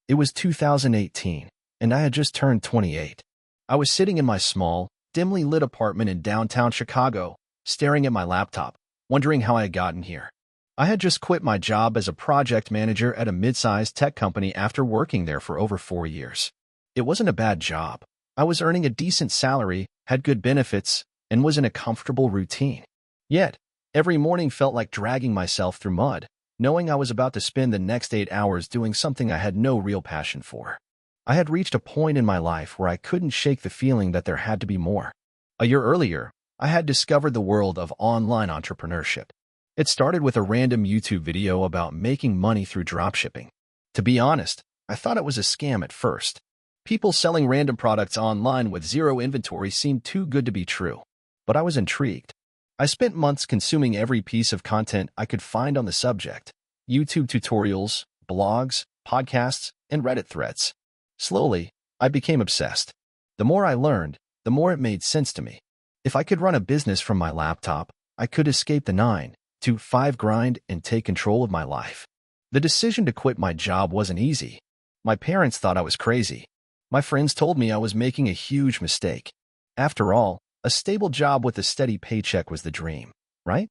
It was 2018, and I had just turned 28. I was sitting in my small, dimly lit apartment in downtown Chicago, staring at my laptop, wondering how I had gotten here. I had just quit my job as a project manager at a mid-sized tech company after working there for over 4 years. It wasn't a bad job. I was earning a decent salary, had good benefits, and was in a comfortable routine. Yet, every morning felt like dragging myself through mud, knowing I was about to spend the next 8 hours doing something I had no real passion for. I had reached a point in my life where I couldn't shake the feeling that there had to be more. A year earlier, I had discovered the world of online entrepreneurship. It started with a random YouTube video about making money through dropshipping. To be honest, I thought it was a scam at first. People selling random products online with zero inventory seemed too good to be true. But I was intrigued. I spent months consuming every piece of content I could find on the subject: YouTube tutorials, blogs, podcasts, and Reddit threads. Slowly, I became obsessed. The more I learned, the more it made sense to me. If I could run a business from my laptop, I could escape the 9-to-5 grind and take control of my life. The decision to quit my job wasn't easy. My parents thought I was crazy. My friends told me I was making a huge mistake. After all, a stable job with a steady paycheck was the dream, right?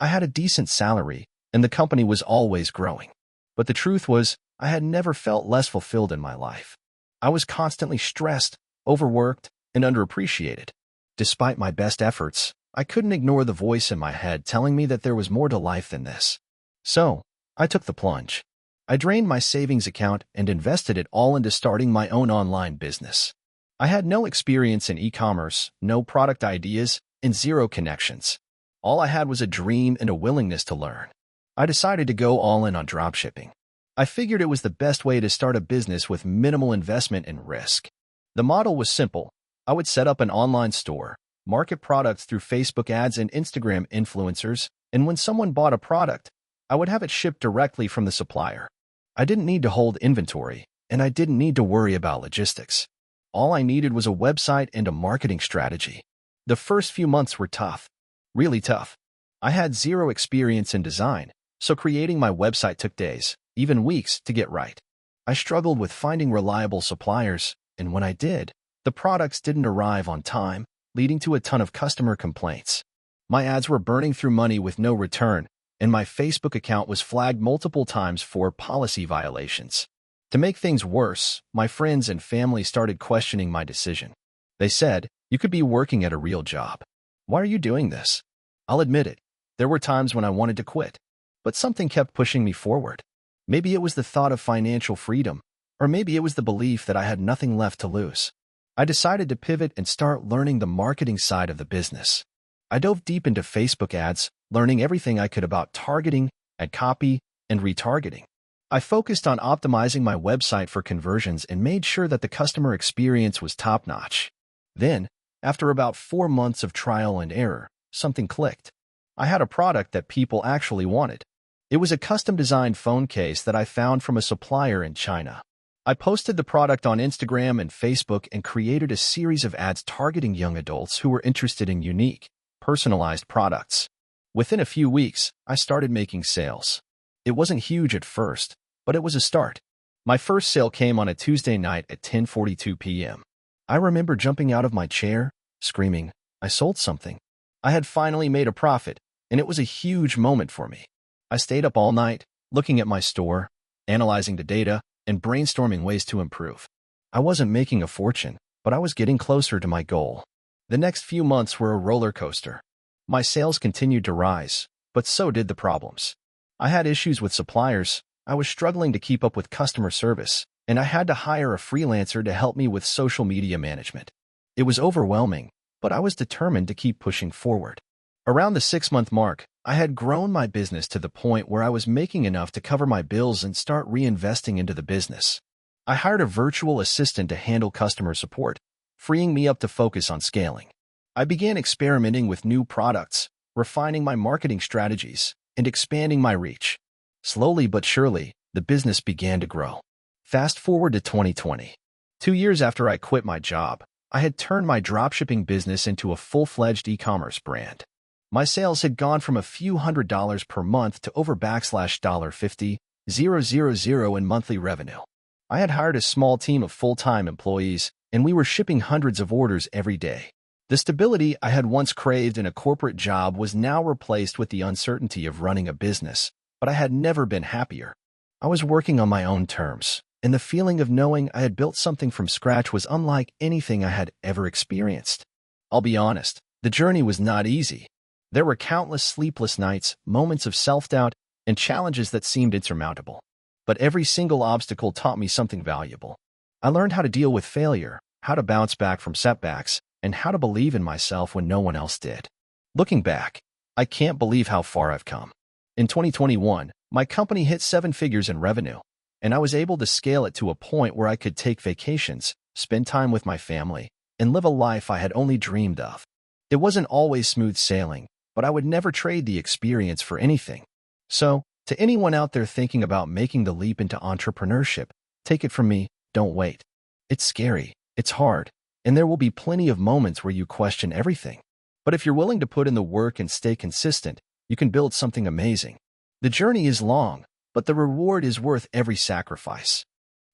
I had a decent salary, and the company was always growing. But the truth was, I had never felt less fulfilled in my life. I was constantly stressed, overworked, and underappreciated. Despite my best efforts, I couldn't ignore the voice in my head telling me that there was more to life than this. So, I took the plunge. I drained my savings account and invested it all into starting my own online business. I had no experience in e-commerce, no product ideas, and zero connections. All I had was a dream and a willingness to learn. I decided to go all in on dropshipping. I figured it was the best way to start a business with minimal investment and risk. The model was simple. I would set up an online store, market products through Facebook ads and Instagram influencers, and when someone bought a product, I would have it shipped directly from the supplier. I didn't need to hold inventory, and I didn't need to worry about logistics. All I needed was a website and a marketing strategy. The first few months were tough, really tough. I had zero experience in design, so creating my website took days, even weeks, to get right. I struggled with finding reliable suppliers, and when I did, the products didn't arrive on time, leading to a ton of customer complaints. My ads were burning through money with no return, and my Facebook account was flagged multiple times for policy violations. To make things worse, my friends and family started questioning my decision. They said, "You could be working at a real job. Why are you doing this?" I'll admit it, there were times when I wanted to quit, but something kept pushing me forward. Maybe it was the thought of financial freedom, or maybe it was the belief that I had nothing left to lose. I decided to pivot and start learning the marketing side of the business. I dove deep into Facebook ads, learning everything I could about targeting, ad copy, and retargeting. I focused on optimizing my website for conversions and made sure that the customer experience was top-notch. Then, after about 4 months of trial and error, something clicked. I had a product that people actually wanted. It was a custom-designed phone case that I found from a supplier in China. I posted the product on Instagram and Facebook and created a series of ads targeting young adults who were interested in unique, personalized products. Within a few weeks, I started making sales. It wasn't huge at first, but it was a start. My first sale came on a Tuesday night at 10:42 p.m. I remember jumping out of my chair, screaming, I sold something. I had finally made a profit, and it was a huge moment for me. I stayed up all night, looking at my store, analyzing the data, and brainstorming ways to improve. I wasn't making a fortune, but I was getting closer to my goal. The next few months were a roller coaster. My sales continued to rise, but so did the problems. I had issues with suppliers, I was struggling to keep up with customer service, and I had to hire a freelancer to help me with social media management. It was overwhelming, but I was determined to keep pushing forward. Around the 6-month mark, I had grown my business to the point where I was making enough to cover my bills and start reinvesting into the business. I hired a virtual assistant to handle customer support, freeing me up to focus on scaling. I began experimenting with new products, refining my marketing strategies, and expanding my reach. Slowly but surely, the business began to grow. Fast forward to 2020. 2 years after I quit my job, I had turned my dropshipping business into a full-fledged e-commerce brand. My sales had gone from a few $100s per month to over $50,000 in monthly revenue. I had hired a small team of full-time employees, and we were shipping hundreds of orders every day. The stability I had once craved in a corporate job was now replaced with the uncertainty of running a business, but I had never been happier. I was working on my own terms, and the feeling of knowing I had built something from scratch was unlike anything I had ever experienced. I'll be honest, the journey was not easy. There were countless sleepless nights, moments of self-doubt, and challenges that seemed insurmountable. But every single obstacle taught me something valuable. I learned how to deal with failure, how to bounce back from setbacks, and how to believe in myself when no one else did. Looking back, I can't believe how far I've come. In 2021, my company hit 7 figures in revenue, and I was able to scale it to a point where I could take vacations, spend time with my family, and live a life I had only dreamed of. It wasn't always smooth sailing, but I would never trade the experience for anything. So, to anyone out there thinking about making the leap into entrepreneurship, take it from me, don't wait. It's scary, it's hard, and there will be plenty of moments where you question everything. But if you're willing to put in the work and stay consistent, you can build something amazing. The journey is long, but the reward is worth every sacrifice.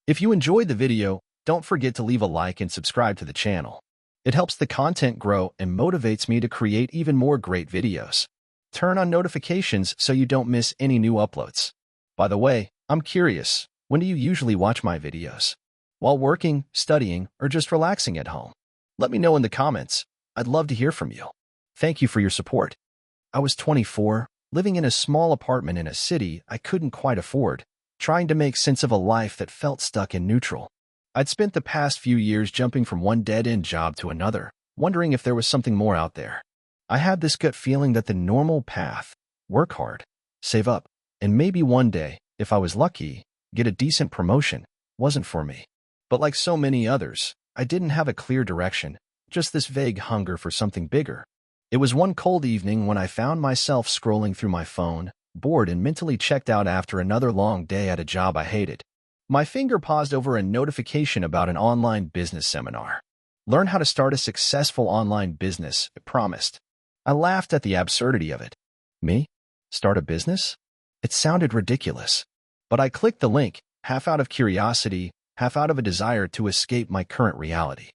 If you enjoyed the video, don't forget to leave a like and subscribe to the channel. It helps the content grow and motivates me to create even more great videos. Turn on notifications so you don't miss any new uploads. By the way, I'm curious, when do you usually watch my videos? While working, studying, or just relaxing at home? Let me know in the comments. I'd love to hear from you. Thank you for your support. I was 24, living in a small apartment in a city I couldn't quite afford, trying to make sense of a life that felt stuck in neutral. I'd spent the past few years jumping from one dead-end job to another, wondering if there was something more out there. I had this gut feeling that the normal path, work hard, save up, and maybe one day, if I was lucky, get a decent promotion, wasn't for me. But like so many others, I didn't have a clear direction, just this vague hunger for something bigger. It was one cold evening when I found myself scrolling through my phone, bored and mentally checked out after another long day at a job I hated. My finger paused over a notification about an online business seminar. Learn how to start a successful online business, it promised. I laughed at the absurdity of it. Me? Start a business? It sounded ridiculous. But I clicked the link, half out of curiosity, half out of a desire to escape my current reality.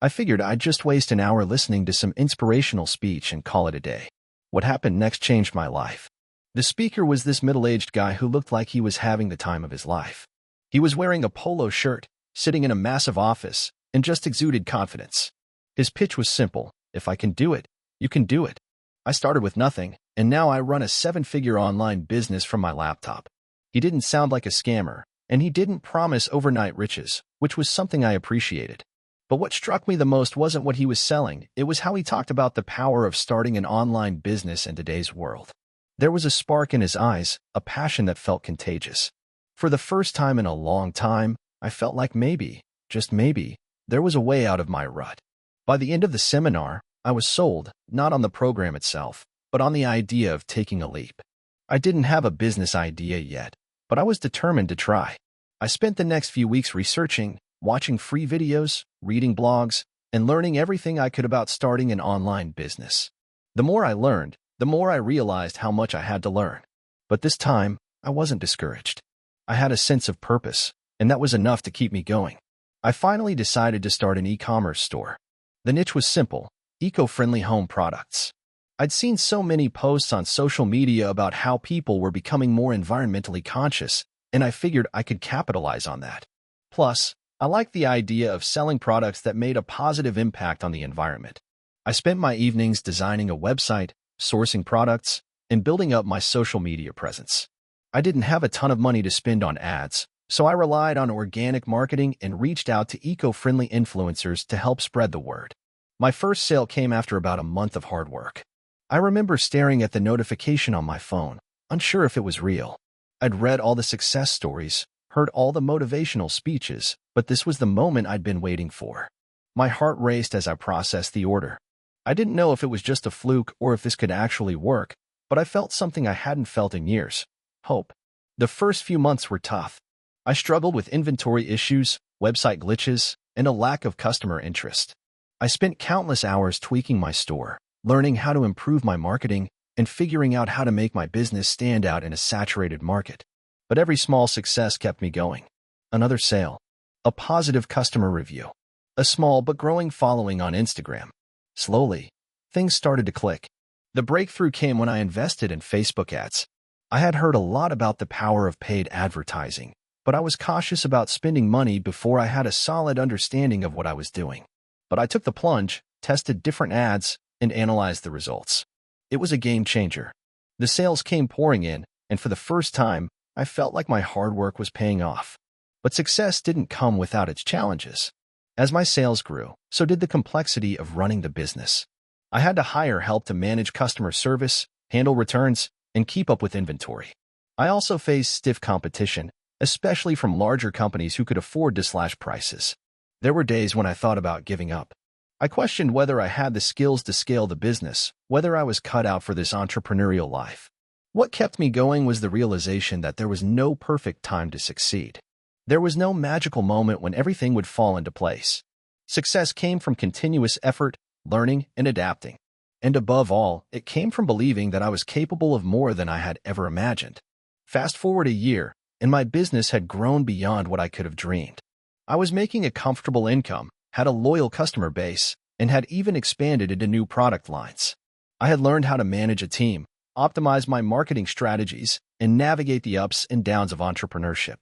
I figured I'd just waste an hour listening to some inspirational speech and call it a day. What happened next changed my life. The speaker was this middle-aged guy who looked like he was having the time of his life. He was wearing a polo shirt, sitting in a massive office, and just exuded confidence. His pitch was simple: if I can do it, you can do it. I started with nothing, and now I run a 7-figure online business from my laptop. He didn't sound like a scammer, and he didn't promise overnight riches, which was something I appreciated. But what struck me the most wasn't what he was selling, it was how he talked about the power of starting an online business in today's world. There was a spark in his eyes, a passion that felt contagious. For the first time in a long time, I felt like maybe, just maybe, there was a way out of my rut. By the end of the seminar, I was sold, not on the program itself, but on the idea of taking a leap. I didn't have a business idea yet, but I was determined to try. I spent the next few weeks researching, watching free videos, reading blogs, and learning everything I could about starting an online business. The more I learned, the more I realized how much I had to learn. But this time, I wasn't discouraged. I had a sense of purpose, and that was enough to keep me going. I finally decided to start an e-commerce store. The niche was simple: eco-friendly home products. I'd seen so many posts on social media about how people were becoming more environmentally conscious, and I figured I could capitalize on that. Plus, I liked the idea of selling products that made a positive impact on the environment. I spent my evenings designing a website, sourcing products, and building up my social media presence. I didn't have a ton of money to spend on ads, so I relied on organic marketing and reached out to eco-friendly influencers to help spread the word. My first sale came after about a month of hard work. I remember staring at the notification on my phone, unsure if it was real. I'd read all the success stories, heard all the motivational speeches, but this was the moment I'd been waiting for. My heart raced as I processed the order. I didn't know if it was just a fluke or if this could actually work, but I felt something I hadn't felt in years: hope. The first few months were tough. I struggled with inventory issues, website glitches, and a lack of customer interest. I spent countless hours tweaking my store, learning how to improve my marketing, and figuring out how to make my business stand out in a saturated market. But every small success kept me going. Another sale, a positive customer review, a small but growing following on Instagram. Slowly, things started to click. The breakthrough came when I invested in Facebook ads. I had heard a lot about the power of paid advertising, but I was cautious about spending money before I had a solid understanding of what I was doing. But I took the plunge, tested different ads, and analyzed the results. It was a game changer. The sales came pouring in, and for the first time, I felt like my hard work was paying off. But success didn't come without its challenges. As my sales grew, so did the complexity of running the business. I had to hire help to manage customer service, handle returns, and keep up with inventory. I also faced stiff competition, especially from larger companies who could afford to slash prices. There were days when I thought about giving up. I questioned whether I had the skills to scale the business, whether I was cut out for this entrepreneurial life. What kept me going was the realization that there was no perfect time to succeed. There was no magical moment when everything would fall into place. Success came from continuous effort, learning, and adapting. And above all, it came from believing that I was capable of more than I had ever imagined. Fast forward a year, and my business had grown beyond what I could have dreamed. I was making a comfortable income, had a loyal customer base, and had even expanded into new product lines. I had learned how to manage a team, optimize my marketing strategies, and navigate the ups and downs of entrepreneurship.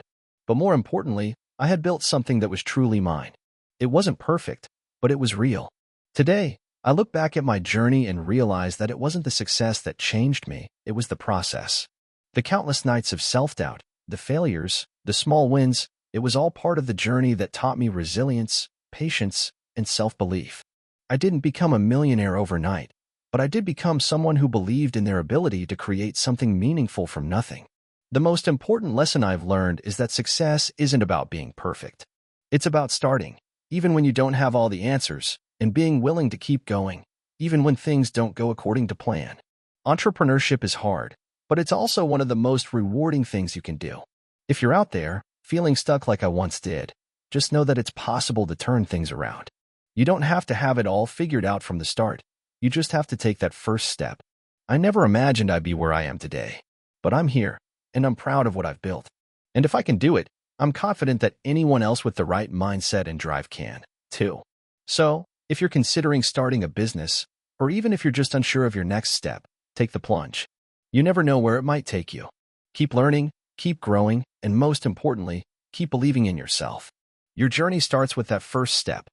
But more importantly, I had built something that was truly mine. It wasn't perfect, but it was real. Today, I look back at my journey and realize that it wasn't the success that changed me, it was the process. The countless nights of self-doubt, the failures, the small wins, it was all part of the journey that taught me resilience, patience, and self-belief. I didn't become a millionaire overnight, but I did become someone who believed in their ability to create something meaningful from nothing. The most important lesson I've learned is that success isn't about being perfect. It's about starting, even when you don't have all the answers, and being willing to keep going, even when things don't go according to plan. Entrepreneurship is hard, but it's also one of the most rewarding things you can do. If you're out there, feeling stuck like I once did, just know that it's possible to turn things around. You don't have to have it all figured out from the start. You just have to take that first step. I never imagined I'd be where I am today, but I'm here, and I'm proud of what I've built. And if I can do it, I'm confident that anyone else with the right mindset and drive can, too. So, if you're considering starting a business, or even if you're just unsure of your next step, take the plunge. You never know where it might take you. Keep learning, keep growing, and most importantly, keep believing in yourself. Your journey starts with that first step.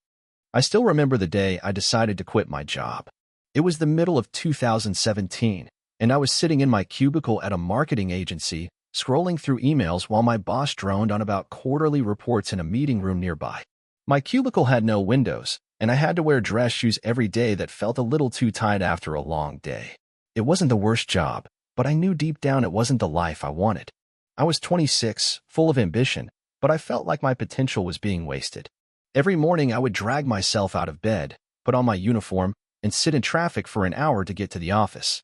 I still remember the day I decided to quit my job. It was the middle of 2017, and I was sitting in my cubicle at a marketing agency, scrolling through emails while my boss droned on about quarterly reports in a meeting room nearby. My cubicle had no windows, and I had to wear dress shoes every day that felt a little too tight after a long day. It wasn't the worst job, but I knew deep down it wasn't the life I wanted. I was 26, full of ambition, but I felt like my potential was being wasted. Every morning I would drag myself out of bed, put on my uniform, and sit in traffic for an hour to get to the office.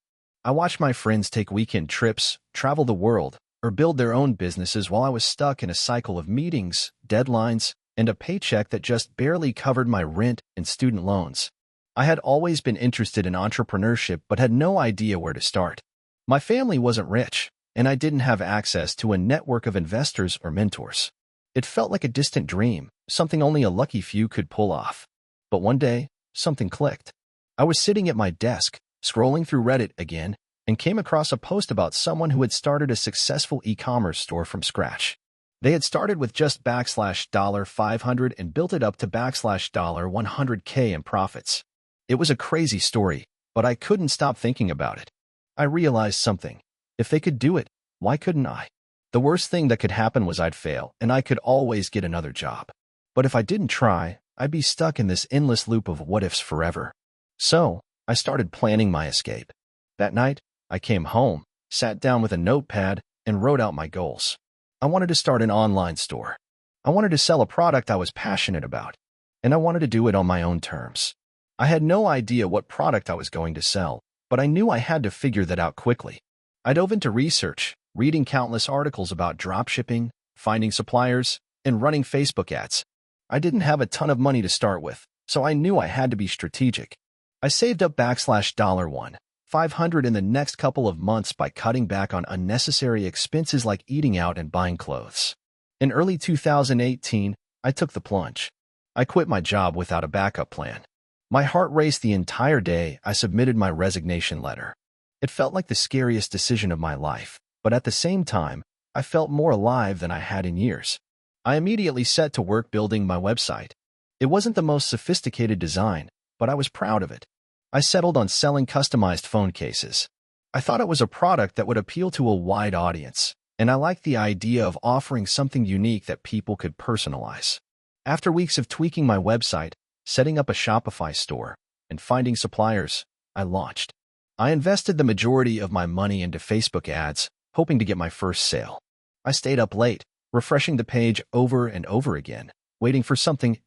I watched my friends take weekend trips, travel the world, or build their own businesses while I was stuck in a cycle of meetings, deadlines, and a paycheck that just barely covered my rent and student loans. I had always been interested in entrepreneurship but had no idea where to start. My family wasn't rich, and I didn't have access to a network of investors or mentors. It felt like a distant dream, something only a lucky few could pull off. But one day, something clicked. I was sitting at my desk, scrolling through Reddit again, and came across a post about someone who had started a successful e-commerce store from scratch. They had started with just $500 and built it up to $100K in profits. It was a crazy story, but I couldn't stop thinking about it. I realized something. If they could do it, why couldn't I? The worst thing that could happen was I'd fail, and I could always get another job. But if I didn't try, I'd be stuck in this endless loop of what-ifs forever. So, I started planning my escape. That night, I came home, sat down with a notepad, and wrote out my goals. I wanted to start an online store. I wanted to sell a product I was passionate about, and I wanted to do it on my own terms. I had no idea what product I was going to sell, but I knew I had to figure that out quickly. I dove into research, reading countless articles about dropshipping, finding suppliers, and running Facebook ads. I didn't have a ton of money to start with, so I knew I had to be strategic. I saved up $1,500 in the next couple of months by cutting back on unnecessary expenses like eating out and buying clothes. In early 2018, I took the plunge. I quit my job without a backup plan. My heart raced the entire day I submitted my resignation letter. It felt like the scariest decision of my life, but at the same time, I felt more alive than I had in years. I immediately set to work building my website. It wasn't the most sophisticated design, but I was proud of it. I settled on selling customized phone cases. I thought it was a product that would appeal to a wide audience, and I liked the idea of offering something unique that people could personalize. After weeks of tweaking my website, setting up a Shopify store, and finding suppliers, I launched. I invested the majority of my money into Facebook ads, hoping to get my first sale. I stayed up late, refreshing the page over and over again, waiting for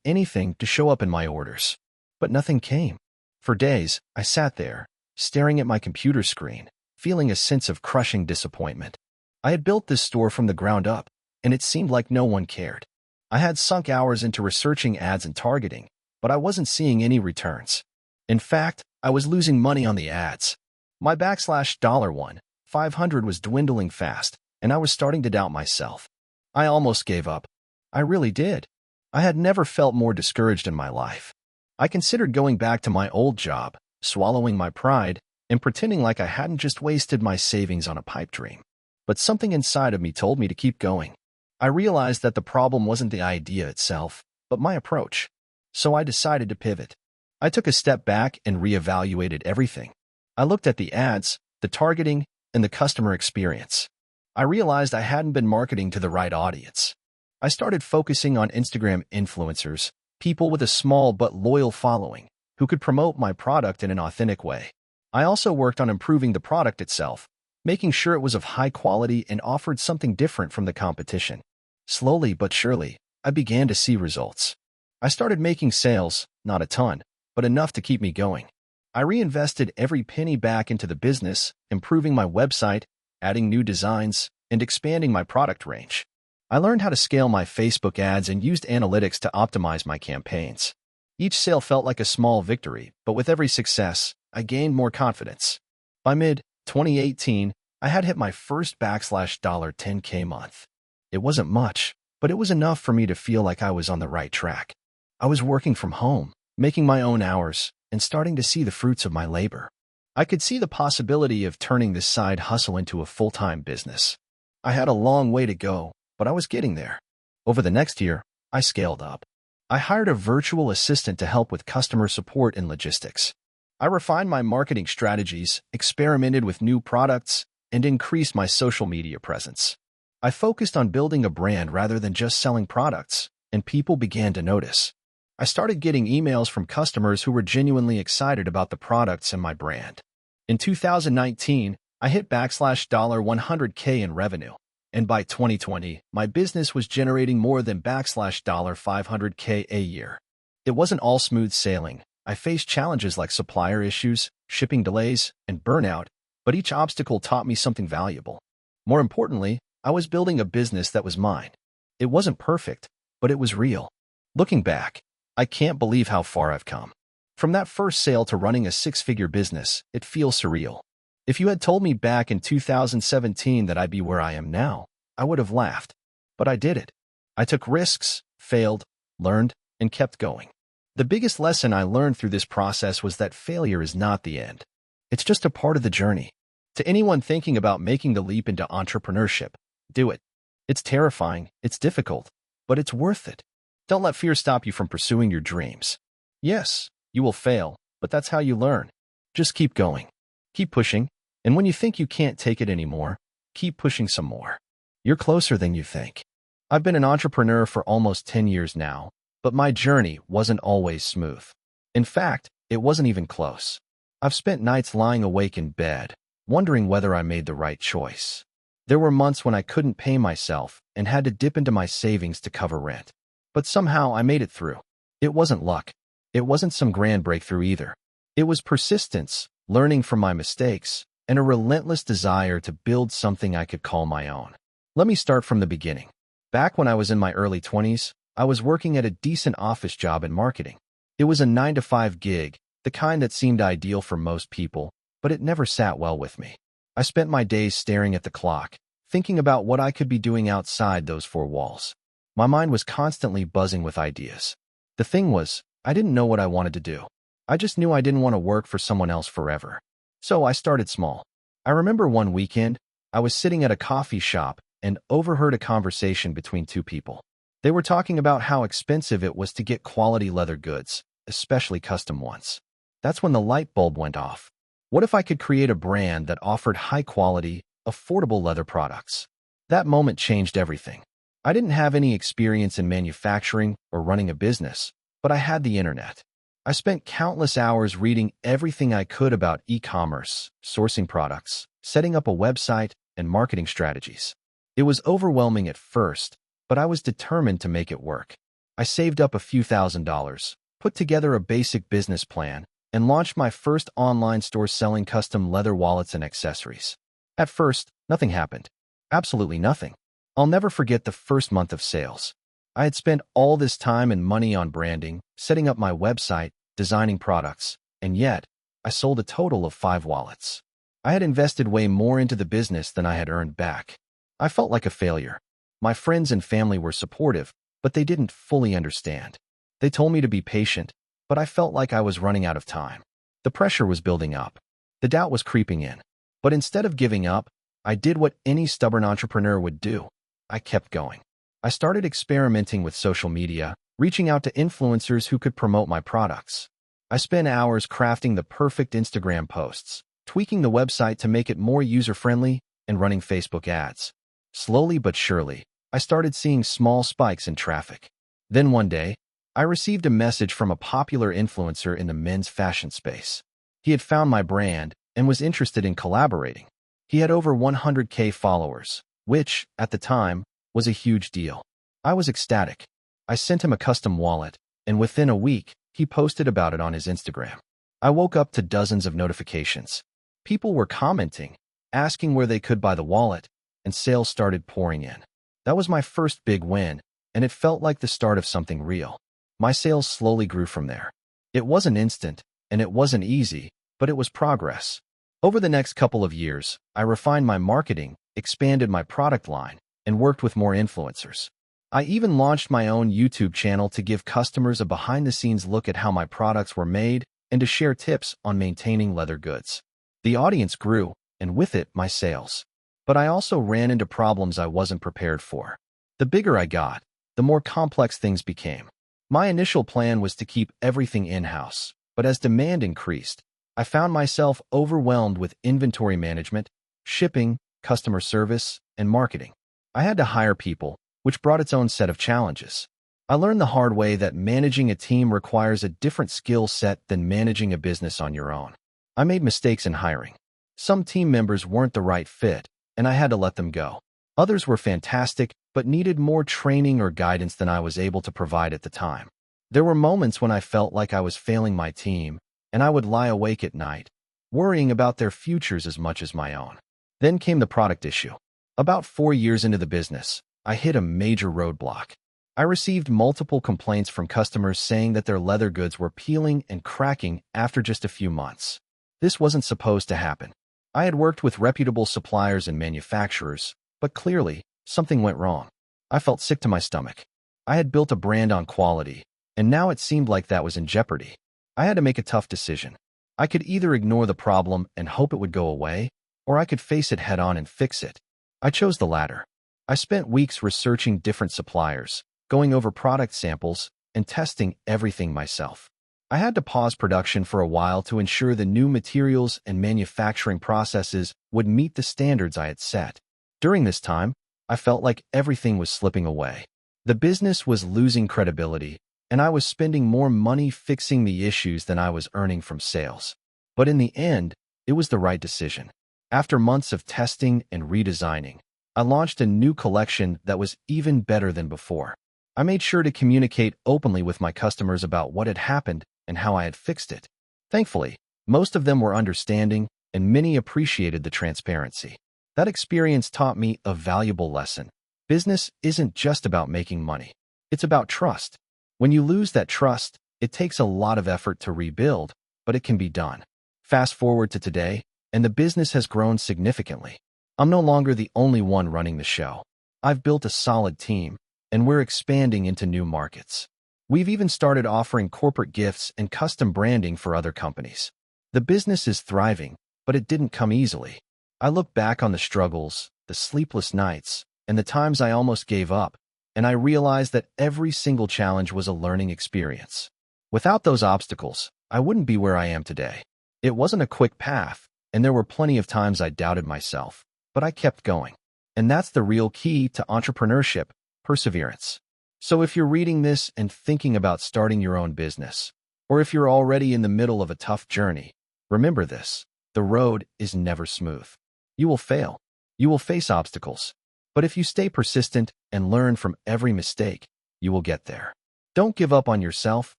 anything to show up in my orders. But nothing came. For days, I sat there, staring at my computer screen, feeling a sense of crushing disappointment. I had built this store from the ground up, and it seemed like no one cared. I had sunk hours into researching ads and targeting, but I wasn't seeing any returns. In fact, I was losing money on the ads. My $1,500 was dwindling fast, and I was starting to doubt myself. I almost gave up. I really did. I had never felt more discouraged in my life. I considered going back to my old job, swallowing my pride, and pretending like I hadn't just wasted my savings on a pipe dream. But something inside of me told me to keep going. I realized that the problem wasn't the idea itself, but my approach. So I decided to pivot. I took a step back and reevaluated everything. I looked at the ads, the targeting, and the customer experience. I realized I hadn't been marketing to the right audience. I started focusing on Instagram influencers, people with a small but loyal following, who could promote my product in an authentic way. I also worked on improving the product itself, making sure it was of high quality and offered something different from the competition. Slowly but surely, I began to see results. I started making sales, not a ton, but enough to keep me going. I reinvested every penny back into the business, improving my website, adding new designs, and expanding my product range. I learned how to scale my Facebook ads and used analytics to optimize my campaigns. Each sale felt like a small victory, but with every success, I gained more confidence. By mid-2018, I had hit my first $10K month. It wasn't much, but it was enough for me to feel like I was on the right track. I was working from home, making my own hours, and starting to see the fruits of my labor. I could see the possibility of turning this side hustle into a full-time business. I had a long way to go, but I was getting there. Over the next year, I scaled up. I hired a virtual assistant to help with customer support and logistics. I refined my marketing strategies, experimented with new products, and increased my social media presence. I focused on building a brand rather than just selling products, and people began to notice. I started getting emails from customers who were genuinely excited about the products and my brand. In 2019, I hit $100K in revenue, and by 2020, my business was generating more than $500K a year. It wasn't all smooth sailing. I faced challenges like supplier issues, shipping delays, and burnout, but each obstacle taught me something valuable. More importantly, I was building a business that was mine. It wasn't perfect, but it was real. Looking back, I can't believe how far I've come. From that first sale to running a six-figure business, it feels surreal. If you had told me back in 2017 that I'd be where I am now, I would have laughed. But I did it. I took risks, failed, learned, and kept going. The biggest lesson I learned through this process was that failure is not the end. It's just a part of the journey. To anyone thinking about making the leap into entrepreneurship, do it. It's terrifying, it's difficult, but it's worth it. Don't let fear stop you from pursuing your dreams. Yes, you will fail, but that's how you learn. Just keep going. Keep pushing, and when you think you can't take it anymore, keep pushing some more. You're closer than you think. I've been an entrepreneur for almost 10 years now, but my journey wasn't always smooth. In fact, it wasn't even close. I've spent nights lying awake in bed, wondering whether I made the right choice. There were months when I couldn't pay myself and had to dip into my savings to cover rent. But somehow I made it through. It wasn't luck. It wasn't some grand breakthrough either. It was persistence, learning from my mistakes, and a relentless desire to build something I could call my own. Let me start from the beginning. Back when I was in my early 20s, I was working at a decent office job in marketing. It was a 9-to-5 gig, the kind that seemed ideal for most people, but it never sat well with me. I spent my days staring at the clock, thinking about what I could be doing outside those four walls. My mind was constantly buzzing with ideas. The thing was, I didn't know what I wanted to do. I just knew I didn't want to work for someone else forever. So I started small. I remember one weekend, I was sitting at a coffee shop and overheard a conversation between two people. They were talking about how expensive it was to get quality leather goods, especially custom ones. That's when the light bulb went off. What if I could create a brand that offered high-quality, affordable leather products? That moment changed everything. I didn't have any experience in manufacturing or running a business, but I had the internet. I spent countless hours reading everything I could about e-commerce, sourcing products, setting up a website, and marketing strategies. It was overwhelming at first, but I was determined to make it work. I saved up a few $1,000s, put together a basic business plan, and launched my first online store selling custom leather wallets and accessories. At first, nothing happened. Absolutely nothing. I'll never forget the first month of sales. I had spent all this time and money on branding, setting up my website, designing products, and yet, I sold a total of 5 wallets. I had invested way more into the business than I had earned back. I felt like a failure. My friends and family were supportive, but they didn't fully understand. They told me to be patient, but I felt like I was running out of time. The pressure was building up. The doubt was creeping in. But instead of giving up, I did what any stubborn entrepreneur would do. I kept going. I started experimenting with social media, reaching out to influencers who could promote my products. I spent hours crafting the perfect Instagram posts, tweaking the website to make it more user-friendly, and running Facebook ads. Slowly but surely, I started seeing small spikes in traffic. Then one day, I received a message from a popular influencer in the men's fashion space. He had found my brand and was interested in collaborating. He had over 100K followers, which, at the time, was a huge deal. I was ecstatic. I sent him a custom wallet, and within a week, he posted about it on his Instagram. I woke up to dozens of notifications. People were commenting, asking where they could buy the wallet, and sales started pouring in. That was my first big win, and it felt like the start of something real. My sales slowly grew from there. It wasn't instant, and it wasn't easy, but it was progress. Over the next couple of years, I refined my marketing, expanded my product line, and worked with more influencers. I even launched my own YouTube channel to give customers a behind-the-scenes look at how my products were made and to share tips on maintaining leather goods. The audience grew, and with it, my sales. But I also ran into problems I wasn't prepared for. The bigger I got, the more complex things became. My initial plan was to keep everything in-house, but as demand increased, I found myself overwhelmed with inventory management, shipping, customer service, and marketing. I had to hire people, which brought its own set of challenges. I learned the hard way that managing a team requires a different skill set than managing a business on your own. I made mistakes in hiring. Some team members weren't the right fit, and I had to let them go. Others were fantastic, but needed more training or guidance than I was able to provide at the time. There were moments when I felt like I was failing my team, and I would lie awake at night, worrying about their futures as much as my own. Then came the product issue. About 4 years into the business, I hit a major roadblock. I received multiple complaints from customers saying that their leather goods were peeling and cracking after just a few months. This wasn't supposed to happen. I had worked with reputable suppliers and manufacturers, but clearly, something went wrong. I felt sick to my stomach. I had built a brand on quality, and now it seemed like that was in jeopardy. I had to make a tough decision. I could either ignore the problem and hope it would go away, or I could face it head-on and fix it. I chose the latter. I spent weeks researching different suppliers, going over product samples, and testing everything myself. I had to pause production for a while to ensure the new materials and manufacturing processes would meet the standards I had set. During this time, I felt like everything was slipping away. The business was losing credibility, and I was spending more money fixing the issues than I was earning from sales. But in the end, it was the right decision. After months of testing and redesigning, I launched a new collection that was even better than before. I made sure to communicate openly with my customers about what had happened and how I had fixed it. Thankfully, most of them were understanding, and many appreciated the transparency. That experience taught me a valuable lesson. Business isn't just about making money. It's about trust. When you lose that trust, it takes a lot of effort to rebuild, but it can be done. Fast forward to today, and the business has grown significantly. I'm no longer the only one running the show. I've built a solid team, and we're expanding into new markets. We've even started offering corporate gifts and custom branding for other companies. The business is thriving, but it didn't come easily. I look back on the struggles, the sleepless nights, and the times I almost gave up, and I realized that every single challenge was a learning experience. Without those obstacles, I wouldn't be where I am today. It wasn't a quick path, and there were plenty of times I doubted myself, but I kept going. And that's the real key to entrepreneurship: perseverance. So if you're reading this and thinking about starting your own business, or if you're already in the middle of a tough journey, remember this: the road is never smooth. You will fail. You will face obstacles. But if you stay persistent and learn from every mistake, you will get there. Don't give up on yourself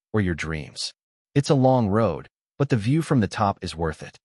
or your dreams. It's a long road, but the view from the top is worth it.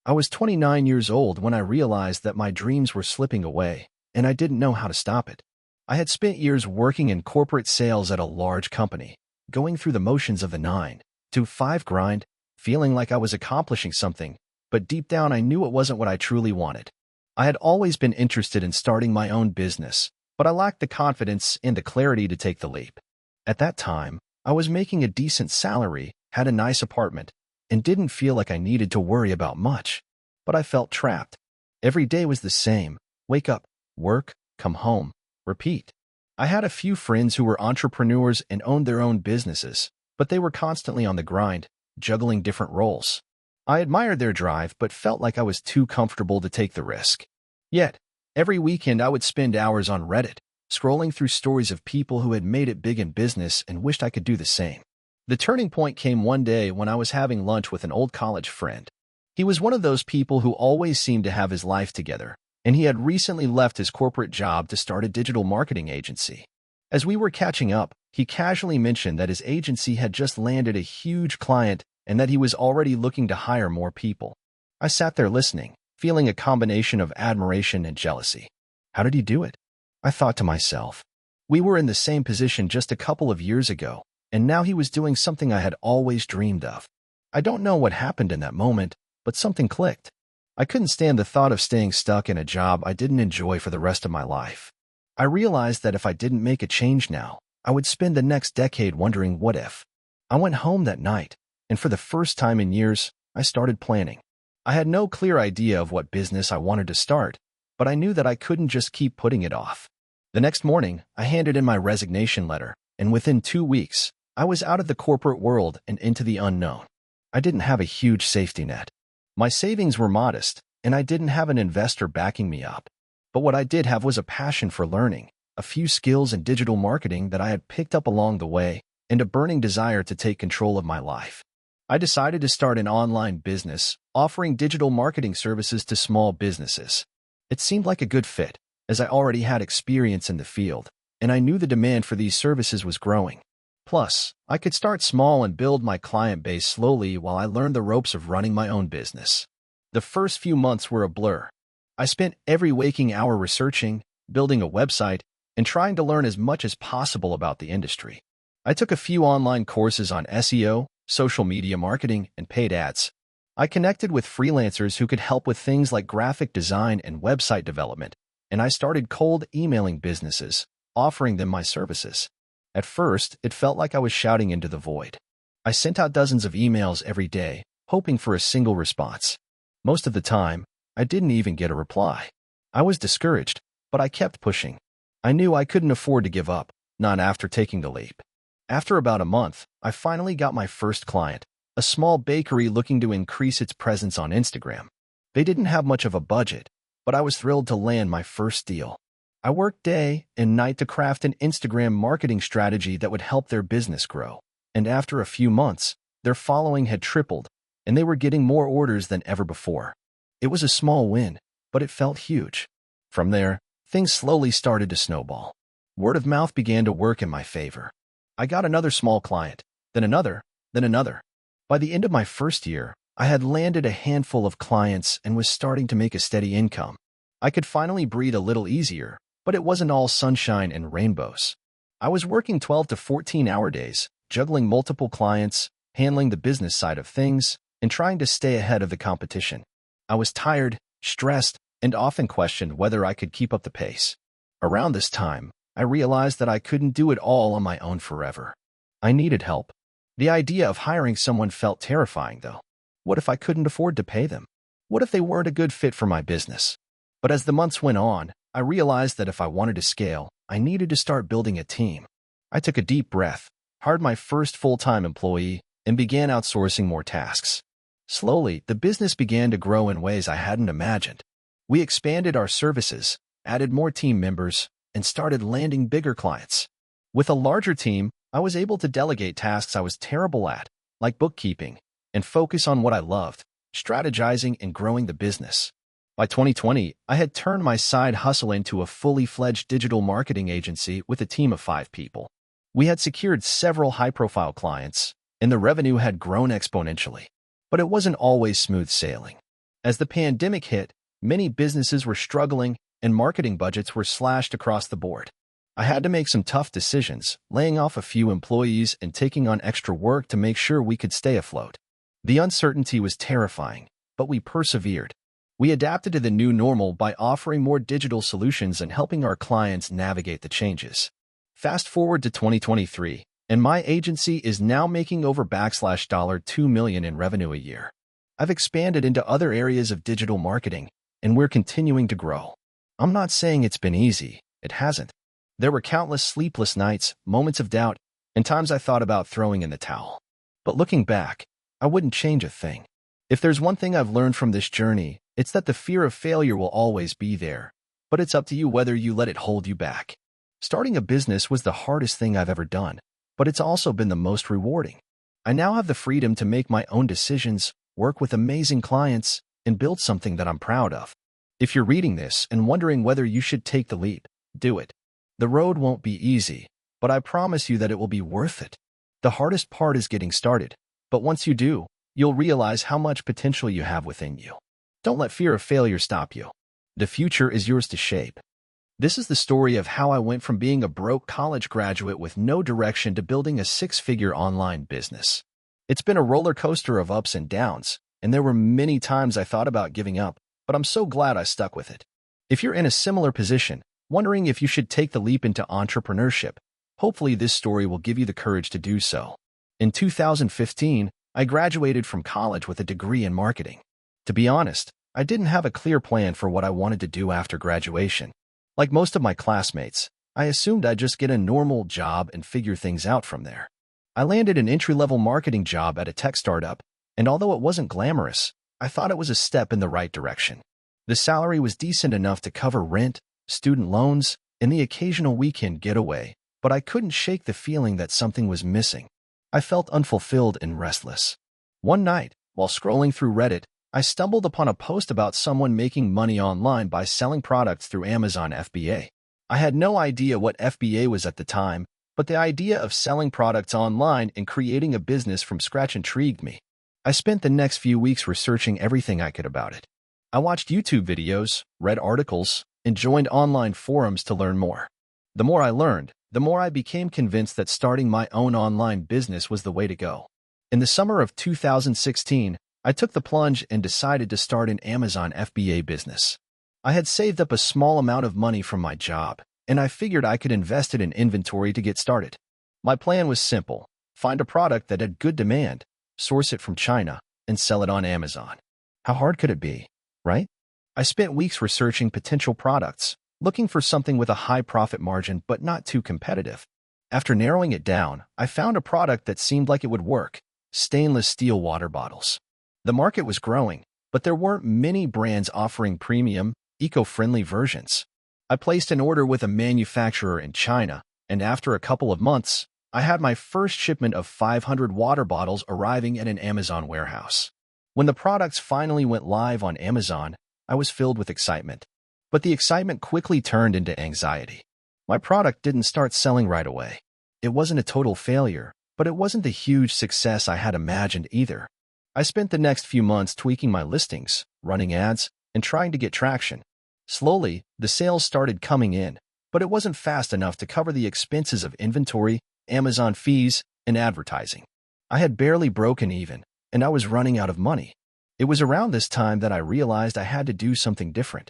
I was 29 years old when I realized that my dreams were slipping away, and I didn't know how to stop it. I had spent years working in corporate sales at a large company, going through the motions of the 9 to 5 grind, feeling like I was accomplishing something, but deep down I knew it wasn't what I truly wanted. I had always been interested in starting my own business, but I lacked the confidence and the clarity to take the leap. At that time, I was making a decent salary, had a nice apartment, and didn't feel like I needed to worry about much. But I felt trapped. Every day was the same: wake up, work, come home, repeat. I had a few friends who were entrepreneurs and owned their own businesses, but they were constantly on the grind, juggling different roles. I admired their drive, but felt like I was too comfortable to take the risk. Yet, every weekend I would spend hours on Reddit, scrolling through stories of people who had made it big in business and wished I could do the same. The turning point came one day when I was having lunch with an old college friend. He was one of those people who always seemed to have his life together, and he had recently left his corporate job to start a digital marketing agency. As we were catching up, he casually mentioned that his agency had just landed a huge client and that he was already looking to hire more people. I sat there listening, feeling a combination of admiration and jealousy. How did he do it? I thought to myself. We were in the same position just a couple of years ago, and now he was doing something I had always dreamed of. I don't know what happened in that moment, but something clicked. I couldn't stand the thought of staying stuck in a job I didn't enjoy for the rest of my life. I realized that if I didn't make a change now, I would spend the next decade wondering what if. I went home that night, and for the first time in years, I started planning. I had no clear idea of what business I wanted to start, but I knew that I couldn't just keep putting it off. The next morning, I handed in my resignation letter, and within 2 weeks, I was out of the corporate world and into the unknown. I didn't have a huge safety net. My savings were modest, and I didn't have an investor backing me up. But what I did have was a passion for learning, a few skills in digital marketing that I had picked up along the way, and a burning desire to take control of my life. I decided to start an online business, offering digital marketing services to small businesses. It seemed like a good fit, as I already had experience in the field, and I knew the demand for these services was growing. Plus, I could start small and build my client base slowly while I learned the ropes of running my own business. The first few months were a blur. I spent every waking hour researching, building a website, and trying to learn as much as possible about the industry. I took a few online courses on SEO, social media marketing, and paid ads. I connected with freelancers who could help with things like graphic design and website development, and I started cold emailing businesses, offering them my services. At first, it felt like I was shouting into the void. I sent out dozens of emails every day, hoping for a single response. Most of the time, I didn't even get a reply. I was discouraged, but I kept pushing. I knew I couldn't afford to give up, not after taking the leap. After about a month, I finally got my first client, a small bakery looking to increase its presence on Instagram. They didn't have much of a budget, but I was thrilled to land my first deal. I worked day and night to craft an Instagram marketing strategy that would help their business grow. And after a few months, their following had tripled, and they were getting more orders than ever before. It was a small win, but it felt huge. From there, things slowly started to snowball. Word of mouth began to work in my favor. I got another small client, then another, then another. By the end of my first year, I had landed a handful of clients and was starting to make a steady income. I could finally breathe a little easier, but it wasn't all sunshine and rainbows. I was working 12 to 14-hour days, juggling multiple clients, handling the business side of things, and trying to stay ahead of the competition. I was tired, stressed, and often questioned whether I could keep up the pace. Around this time, I realized that I couldn't do it all on my own forever. I needed help. The idea of hiring someone felt terrifying, though. What if I couldn't afford to pay them? What if they weren't a good fit for my business? But as the months went on, I realized that if I wanted to scale, I needed to start building a team. I took a deep breath, hired my first full-time employee, and began outsourcing more tasks. Slowly, the business began to grow in ways I hadn't imagined. We expanded our services, added more team members, and started landing bigger clients. With a larger team, I was able to delegate tasks I was terrible at, like bookkeeping, and focus on what I loved, strategizing and growing the business. By 2020, I had turned my side hustle into a fully fledged digital marketing agency with a team of 5 people. We had secured several high-profile clients, and the revenue had grown exponentially. But it wasn't always smooth sailing. As the pandemic hit, many businesses were struggling and marketing budgets were slashed across the board. I had to make some tough decisions, laying off a few employees and taking on extra work to make sure we could stay afloat. The uncertainty was terrifying, but we persevered. We adapted to the new normal by offering more digital solutions and helping our clients navigate the changes. Fast forward to 2023, and my agency is now making over $2 million in revenue a year. I've expanded into other areas of digital marketing, and we're continuing to grow. I'm not saying it's been easy. It hasn't. There were countless sleepless nights, moments of doubt, and times I thought about throwing in the towel. But looking back, I wouldn't change a thing. If there's one thing I've learned from this journey, it's that the fear of failure will always be there, but it's up to you whether you let it hold you back. Starting a business was the hardest thing I've ever done, but it's also been the most rewarding. I now have the freedom to make my own decisions, work with amazing clients, and build something that I'm proud of. If you're reading this and wondering whether you should take the leap, do it. The road won't be easy, but I promise you that it will be worth it. The hardest part is getting started, but once you do, you'll realize how much potential you have within you. Don't let fear of failure stop you. The future is yours to shape. This is the story of how I went from being a broke college graduate with no direction to building a 6-figure online business. It's been a roller coaster of ups and downs, and there were many times I thought about giving up, but I'm so glad I stuck with it. If you're in a similar position, wondering if you should take the leap into entrepreneurship, hopefully this story will give you the courage to do so. In 2015, I graduated from college with a degree in marketing. To be honest, I didn't have a clear plan for what I wanted to do after graduation. Like most of my classmates, I assumed I'd just get a normal job and figure things out from there. I landed an entry-level marketing job at a tech startup, and although it wasn't glamorous, I thought it was a step in the right direction. The salary was decent enough to cover rent, student loans, and the occasional weekend getaway, but I couldn't shake the feeling that something was missing. I felt unfulfilled and restless. One night, while scrolling through Reddit, I stumbled upon a post about someone making money online by selling products through Amazon FBA. I had no idea what FBA was at the time, but the idea of selling products online and creating a business from scratch intrigued me. I spent the next few weeks researching everything I could about it. I watched YouTube videos, read articles, and joined online forums to learn more. The more I learned, the more I became convinced that starting my own online business was the way to go. In the summer of 2016, I took the plunge and decided to start an Amazon FBA business. I had saved up a small amount of money from my job, and I figured I could invest it in inventory to get started. My plan was simple: find a product that had good demand, source it from China, and sell it on Amazon. How hard could it be, right? I spent weeks researching potential products, looking for something with a high profit margin but not too competitive. After narrowing it down, I found a product that seemed like it would work: stainless steel water bottles. The market was growing, but there weren't many brands offering premium, eco-friendly versions. I placed an order with a manufacturer in China, and after a couple of months, I had my first shipment of 500 water bottles arriving at an Amazon warehouse. When the products finally went live on Amazon, I was filled with excitement. But the excitement quickly turned into anxiety. My product didn't start selling right away. It wasn't a total failure, but it wasn't the huge success I had imagined either. I spent the next few months tweaking my listings, running ads, and trying to get traction. Slowly, the sales started coming in, but it wasn't fast enough to cover the expenses of inventory, Amazon fees, and advertising. I had barely broken even, and I was running out of money. It was around this time that I realized I had to do something different.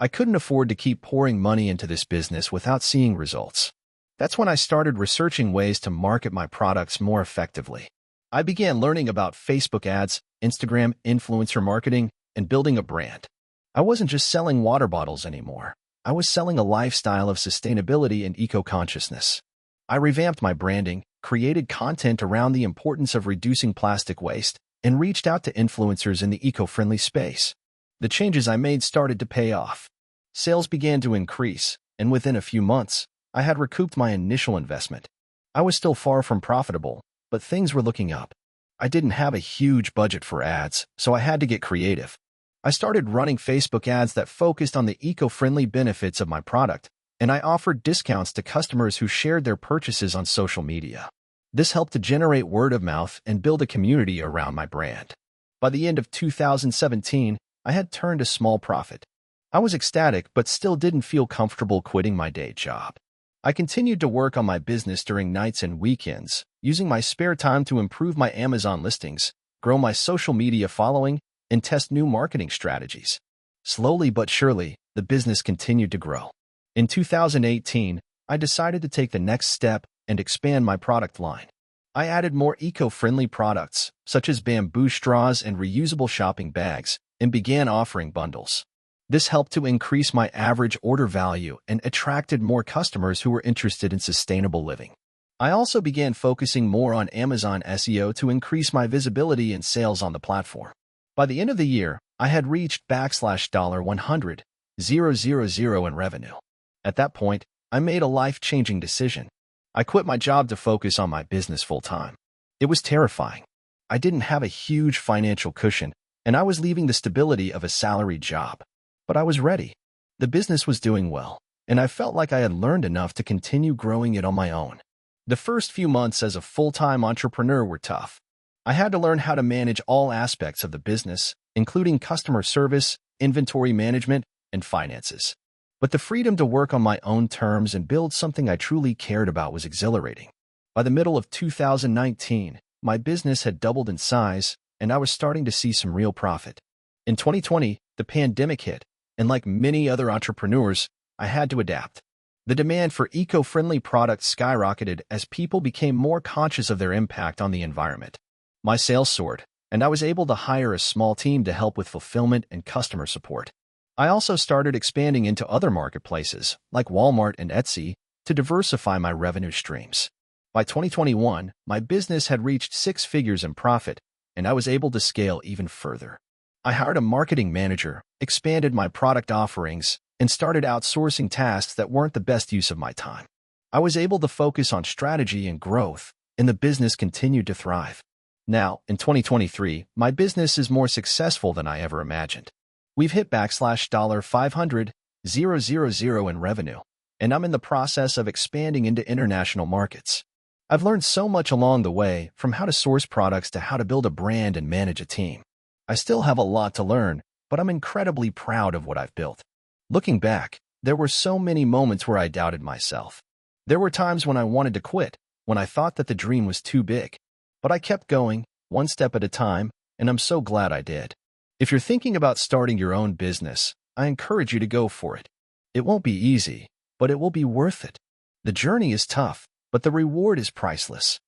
I couldn't afford to keep pouring money into this business without seeing results. That's when I started researching ways to market my products more effectively. I began learning about Facebook ads, Instagram influencer marketing, and building a brand. I wasn't just selling water bottles anymore. I was selling a lifestyle of sustainability and eco-consciousness. I revamped my branding, created content around the importance of reducing plastic waste, and reached out to influencers in the eco-friendly space. The changes I made started to pay off. Sales began to increase, and within a few months, I had recouped my initial investment. I was still far from profitable, but things were looking up. I didn't have a huge budget for ads, so I had to get creative. I started running Facebook ads that focused on the eco-friendly benefits of my product, and I offered discounts to customers who shared their purchases on social media. This helped to generate word of mouth and build a community around my brand. By the end of 2017, I had turned a small profit. I was ecstatic but still didn't feel comfortable quitting my day job. I continued to work on my business during nights and weekends, using my spare time to improve my Amazon listings, grow my social media following, and test new marketing strategies. Slowly but surely, the business continued to grow. In 2018, I decided to take the next step and expand my product line. I added more eco-friendly products, such as bamboo straws and reusable shopping bags, and began offering bundles. This helped to increase my average order value and attracted more customers who were interested in sustainable living. I also began focusing more on Amazon SEO to increase my visibility and sales on the platform. By the end of the year, I had reached $100,000 in revenue. At that point, I made a life-changing decision. I quit my job to focus on my business full-time. It was terrifying. I didn't have a huge financial cushion, and I was leaving the stability of a salaried job. But I was ready. The business was doing well, and I felt like I had learned enough to continue growing it on my own. The first few months as a full-time entrepreneur were tough. I had to learn how to manage all aspects of the business, including customer service, inventory management, and finances. But the freedom to work on my own terms and build something I truly cared about was exhilarating. By the middle of 2019, my business had doubled in size, and I was starting to see some real profit. In 2020, the pandemic hit, and like many other entrepreneurs, I had to adapt. The demand for eco-friendly products skyrocketed as people became more conscious of their impact on the environment. My sales soared, and I was able to hire a small team to help with fulfillment and customer support. I also started expanding into other marketplaces, like Walmart and Etsy, to diversify my revenue streams. By 2021, my business had reached 6 figures in profit, and I was able to scale even further. I hired a marketing manager, expanded my product offerings, and started outsourcing tasks that weren't the best use of my time. I was able to focus on strategy and growth, and the business continued to thrive. Now, in 2023, my business is more successful than I ever imagined. We've hit $500,000 in revenue, and I'm in the process of expanding into international markets. I've learned so much along the way, from how to source products to how to build a brand and manage a team. I still have a lot to learn, but I'm incredibly proud of what I've built. Looking back, there were so many moments where I doubted myself. There were times when I wanted to quit, when I thought that the dream was too big. But I kept going, one step at a time, and I'm so glad I did. If you're thinking about starting your own business, I encourage you to go for it. It won't be easy, but it will be worth it. The journey is tough, but the reward is priceless.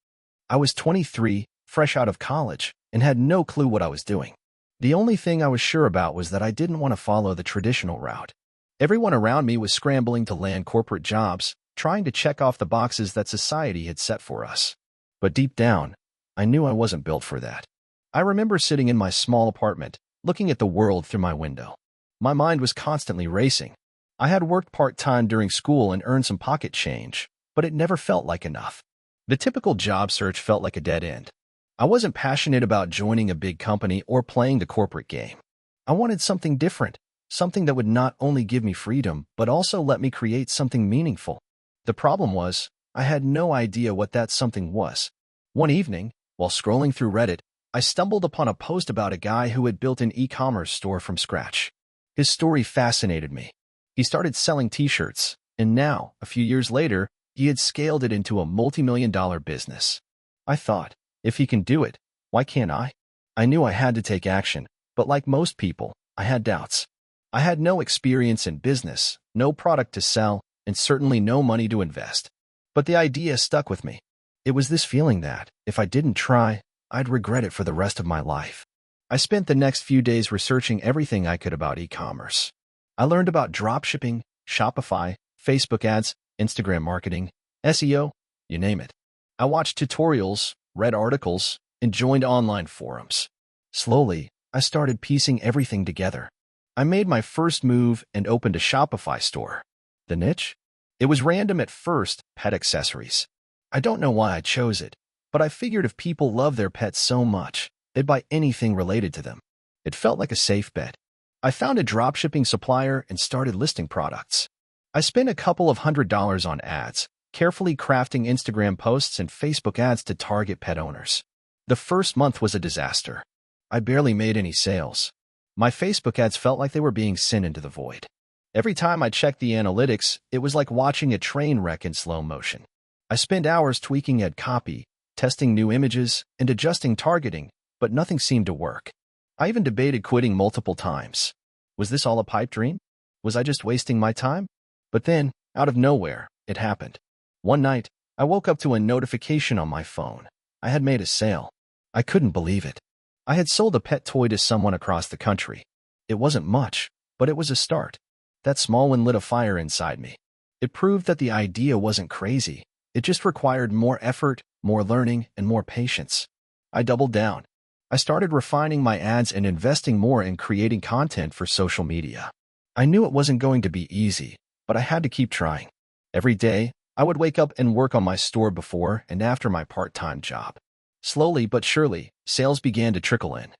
I was 23, fresh out of college, and had no clue what I was doing. The only thing I was sure about was that I didn't want to follow the traditional route. Everyone around me was scrambling to land corporate jobs, trying to check off the boxes that society had set for us. But deep down, I knew I wasn't built for that. I remember sitting in my small apartment, looking at the world through my window. My mind was constantly racing. I had worked part-time during school and earned some pocket change, but it never felt like enough. The typical job search felt like a dead end. I wasn't passionate about joining a big company or playing the corporate game. I wanted something different, something that would not only give me freedom, but also let me create something meaningful. The problem was, I had no idea what that something was. One evening, while scrolling through Reddit, I stumbled upon a post about a guy who had built an e-commerce store from scratch. His story fascinated me. He started selling t-shirts, and now, a few years later, he had scaled it into a multi-million-dollar business. I thought, if he can do it, why can't I? I knew I had to take action, but like most people, I had doubts. I had no experience in business, no product to sell, and certainly no money to invest. But the idea stuck with me. It was this feeling that, if I didn't try, I'd regret it for the rest of my life. I spent the next few days researching everything I could about e-commerce. I learned about dropshipping, Shopify, Facebook ads, Instagram marketing, SEO, you name it. I watched tutorials, read articles, and joined online forums. Slowly, I started piecing everything together. I made my first move and opened a Shopify store. The niche? It was random at first, pet accessories. I don't know why I chose it, but I figured if people love their pets so much, they'd buy anything related to them. It felt like a safe bet. I found a dropshipping supplier and started listing products. I spent a couple of $100s on ads, carefully crafting Instagram posts and Facebook ads to target pet owners. The first month was a disaster. I barely made any sales. My Facebook ads felt like they were being sent into the void. Every time I checked the analytics, it was like watching a train wreck in slow motion. I spent hours tweaking ad copy, testing new images, and adjusting targeting, but nothing seemed to work. I even debated quitting multiple times. Was this all a pipe dream? Was I just wasting my time? But then, out of nowhere, it happened. One night, I woke up to a notification on my phone. I had made a sale. I couldn't believe it. I had sold a pet toy to someone across the country. It wasn't much, but it was a start. That small one lit a fire inside me. It proved that the idea wasn't crazy. It just required more effort, more learning, and more patience. I doubled down. I started refining my ads and investing more in creating content for social media. I knew it wasn't going to be easy, but I had to keep trying. Every day, I would wake up and work on my store before and after my part-time job. Slowly but surely, sales began to trickle in.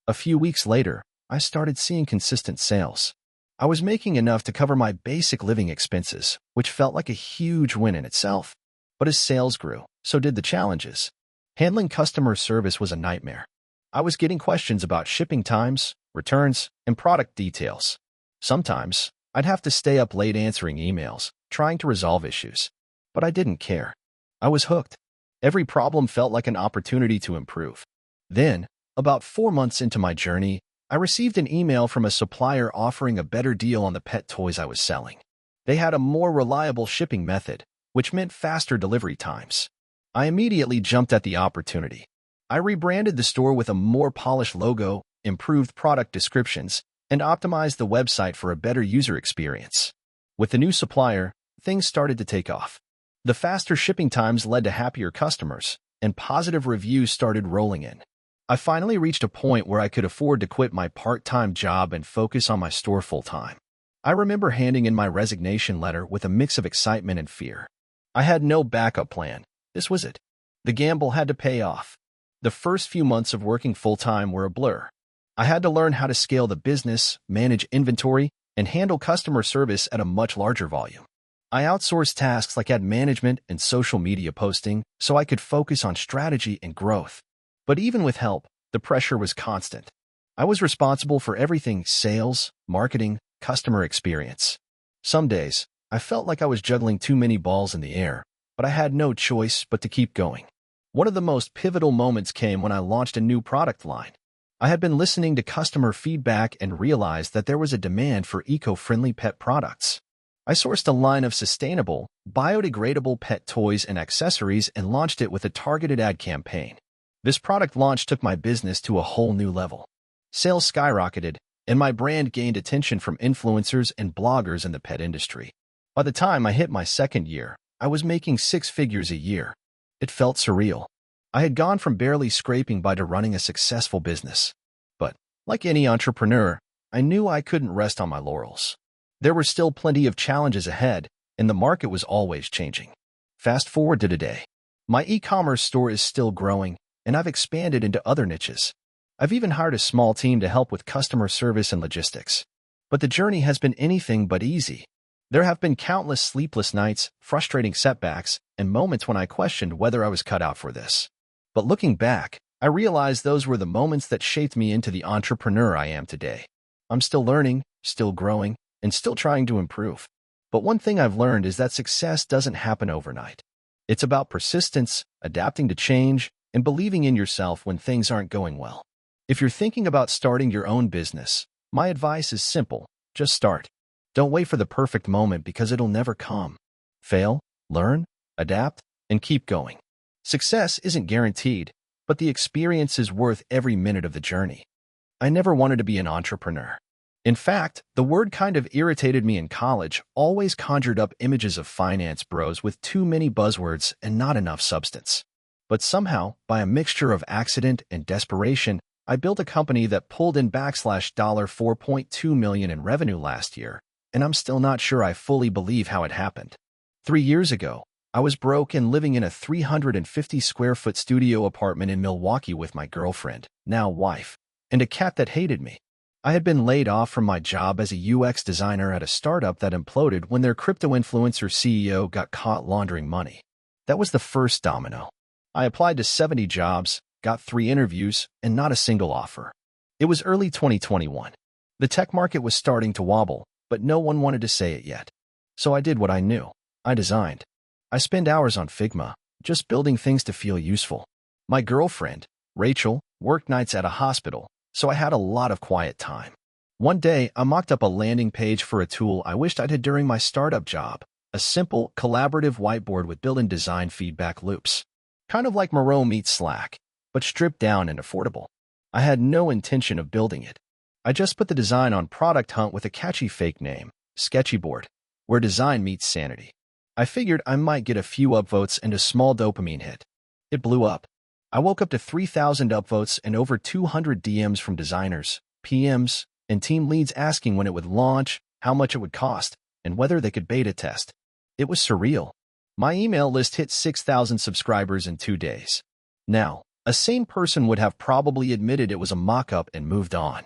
A few weeks later, I started seeing consistent sales. I was making enough to cover my basic living expenses, which felt like a huge win in itself. But as sales grew, so did the challenges. Handling customer service was a nightmare. I was getting questions about shipping times, returns, and product details. Sometimes, I'd have to stay up late answering emails, trying to resolve issues. But I didn't care. I was hooked. Every problem felt like an opportunity to improve. Then, about 4 months into my journey, I received an email from a supplier offering a better deal on the pet toys I was selling. They had a more reliable shipping method, which meant faster delivery times. I immediately jumped at the opportunity. I rebranded the store with a more polished logo, improved product descriptions, and optimized the website for a better user experience. With the new supplier, things started to take off. The faster shipping times led to happier customers, and positive reviews started rolling in. I finally reached a point where I could afford to quit my part-time job and focus on my store full-time. I remember handing in my resignation letter with a mix of excitement and fear. I had no backup plan. This was it. The gamble had to pay off. The first few months of working full-time were a blur. I had to learn how to scale the business, manage inventory, and handle customer service at a much larger volume. I outsourced tasks like ad management and social media posting so I could focus on strategy and growth. But even with help, the pressure was constant. I was responsible for everything: sales, marketing, customer experience. Some days, I felt like I was juggling too many balls in the air, but I had no choice but to keep going. One of the most pivotal moments came when I launched a new product line. I had been listening to customer feedback and realized that there was a demand for eco-friendly pet products. I sourced a line of sustainable, biodegradable pet toys and accessories and launched it with a targeted ad campaign. This product launch took my business to a whole new level. Sales skyrocketed, and my brand gained attention from influencers and bloggers in the pet industry. By the time I hit my second year, I was making 6 figures a year. It felt surreal. I had gone from barely scraping by to running a successful business. But, like any entrepreneur, I knew I couldn't rest on my laurels. There were still plenty of challenges ahead, and the market was always changing. Fast forward to today. My e-commerce store is still growing, and I've expanded into other niches. I've even hired a small team to help with customer service and logistics. But the journey has been anything but easy. There have been countless sleepless nights, frustrating setbacks, and moments when I questioned whether I was cut out for this. But looking back, I realized those were the moments that shaped me into the entrepreneur I am today. I'm still learning, still growing, and still trying to improve. But one thing I've learned is that success doesn't happen overnight. It's about persistence, adapting to change, and believing in yourself when things aren't going well. If you're thinking about starting your own business, my advice is simple: Just start. Don't wait for the perfect moment because it'll never come. Fail, learn, adapt, and keep going. Success isn't guaranteed, but the experience is worth every minute of the journey. I never wanted to be an entrepreneur. In fact, the word kind of irritated me in college, always conjured up images of finance bros with too many buzzwords and not enough substance. But somehow, by a mixture of accident and desperation, I built a company that pulled in $4.2 million in revenue last year, and I'm still not sure I fully believe how it happened. 3 years ago, I was broke and living in a 350-square-foot studio apartment in Milwaukee with my girlfriend, now wife, and a cat that hated me. I had been laid off from my job as a UX designer at a startup that imploded when their crypto influencer CEO got caught laundering money. That was the first domino. I applied to 70 jobs, got 3 interviews, and not a single offer. It was early 2021. The tech market was starting to wobble, but no one wanted to say it yet. So I did what I knew. I designed. I spent hours on Figma, just building things to feel useful. My girlfriend, Rachel, worked nights at a hospital, so I had a lot of quiet time. One day, I mocked up a landing page for a tool I wished I'd had during my startup job, a simple, collaborative whiteboard with built-in design feedback loops. Kind of like Miro meets Slack, but stripped down and affordable. I had no intention of building it. I just put the design on Product Hunt with a catchy fake name, Sketchyboard, where design meets sanity. I figured I might get a few upvotes and a small dopamine hit. It blew up. I woke up to 3,000 upvotes and over 200 DMs from designers, PMs, and team leads asking when it would launch, how much it would cost, and whether they could beta test. It was surreal. My email list hit 6,000 subscribers in 2 days. Now, a sane person would have probably admitted it was a mock-up and moved on.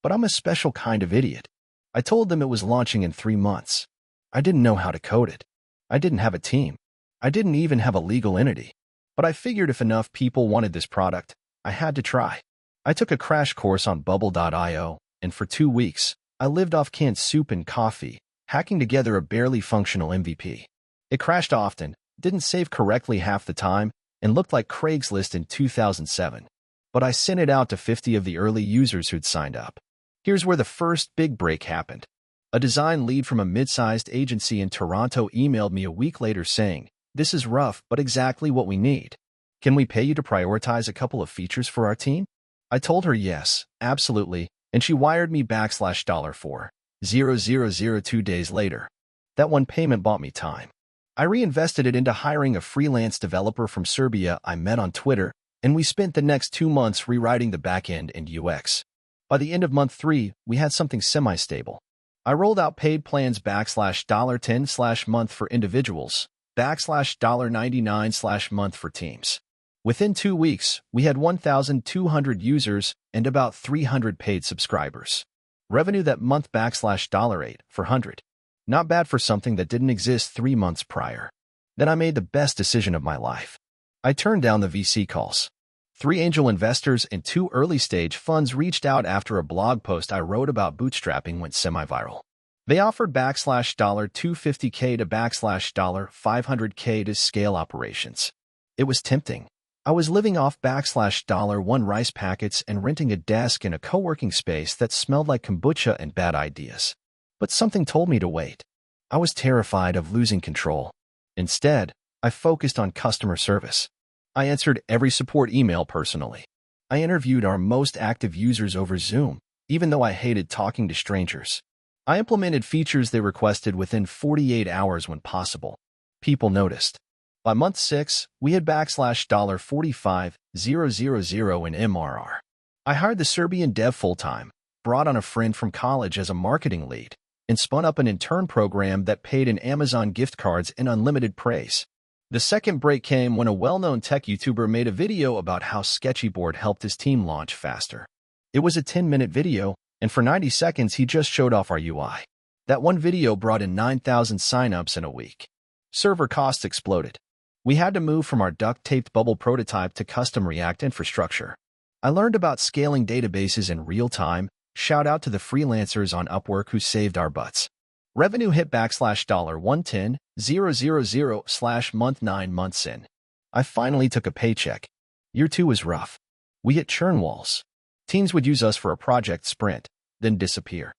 But I'm a special kind of idiot. I told them it was launching in 3 months. I didn't know how to code it. I didn't have a team. I didn't even have a legal entity. But I figured if enough people wanted this product, I had to try. I took a crash course on Bubble.io, and for 2 weeks, I lived off canned soup and coffee, hacking together a barely functional MVP. It crashed often, didn't save correctly half the time, and looked like Craigslist in 2007. But I sent it out to 50 of the early users who'd signed up. Here's where the first big break happened. A design lead from a mid-sized agency in Toronto emailed me a week later saying, "This is rough, but exactly what we need. Can we pay you to prioritize a couple of features for our team?" I told her yes, absolutely, and she wired me $4,000 2 days later. That one payment bought me time. I reinvested it into hiring a freelance developer from Serbia I met on Twitter, and we spent the next 2 months rewriting the backend and UX. By the end of month 3, we had something semi-stable. I rolled out paid plans $10/month for individuals, $99/month for teams. Within 2 weeks, we had 1,200 users and about 300 paid subscribers. Revenue that month $8,400. Not bad for something that didn't exist 3 months prior. Then I made the best decision of my life. I turned down the VC calls. 3 angel investors and 2 early-stage funds reached out after a blog post I wrote about bootstrapping went semi-viral. They offered $250K to $500K to scale operations. It was tempting. I was living off $1 rice packets and renting a desk in a co-working space that smelled like kombucha and bad ideas. But something told me to wait. I was terrified of losing control. Instead, I focused on customer service. I answered every support email personally. I interviewed our most active users over Zoom, even though I hated talking to strangers. I implemented features they requested within 48 hours when possible. People noticed. By month 6, we had $45,000 in MRR. I hired the Serbian dev full-time, brought on a friend from college as a marketing lead, and spun up an intern program that paid in Amazon gift cards and unlimited praise. The second break came when a well-known tech YouTuber made a video about how Sketchyboard helped his team launch faster. It was a 10-minute video, and for 90 seconds he just showed off our UI. That one video brought in 9,000 signups in a week. Server costs exploded. We had to move from our duct-taped bubble prototype to custom React infrastructure. I learned about scaling databases in real time. Shout out to the freelancers on Upwork who saved our butts. Revenue hit $110,000/month 9 months in. I finally took a paycheck. Year 2 was rough. We hit churn walls. Teams would use us for a project sprint, then disappear.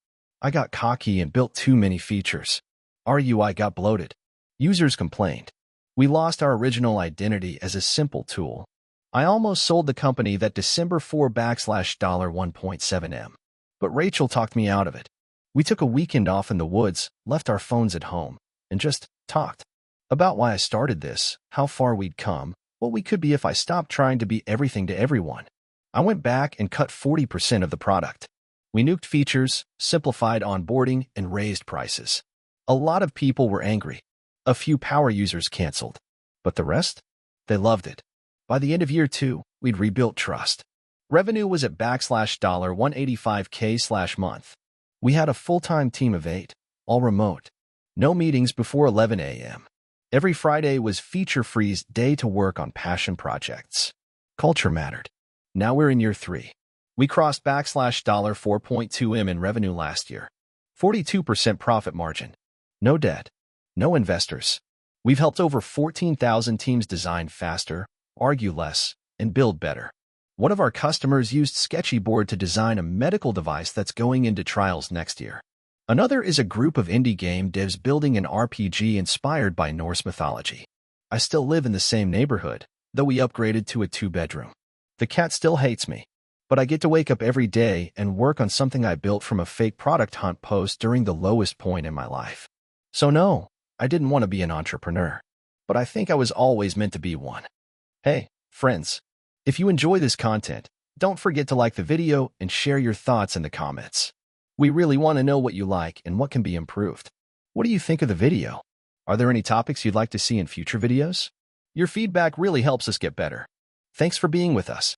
I got cocky and built too many features. Our UI got bloated. Users complained. We lost our original identity as a simple tool. I almost sold the company that December 4 $1.7M. But Rachel talked me out of it. We took a weekend off in the woods, left our phones at home, and just talked about why I started this, how far we'd come, what we could be if I stopped trying to be everything to everyone. I went back and cut 40% of the product. We nuked features, simplified onboarding, and raised prices. A lot of people were angry. A few power users canceled. But the rest? They loved it. By the end of year 2, we'd rebuilt trust. Revenue was at $185K/month. We had a full-time team of 8, all remote. No meetings before 11 a.m. Every Friday was Feature Freeze day to work on passion projects. Culture mattered. Now we're in year 3. We crossed $4.2M in revenue last year. 42% profit margin. No debt. No investors. We've helped over 14,000 teams design faster, argue less, and build better. One of our customers used Sketchyboard to design a medical device that's going into trials next year. Another is a group of indie game devs building an RPG inspired by Norse mythology. I still live in the same neighborhood, though we upgraded to a 2-bedroom. The cat still hates me, but I get to wake up every day and work on something I built from a fake product hunt post during the lowest point in my life. So no, I didn't want to be an entrepreneur, but I think I was always meant to be one. Hey, friends, if you enjoy this content, don't forget to like the video and share your thoughts in the comments. We really want to know what you like and what can be improved. What do you think of the video? Are there any topics you'd like to see in future videos? Your feedback really helps us get better. Thanks for being with us.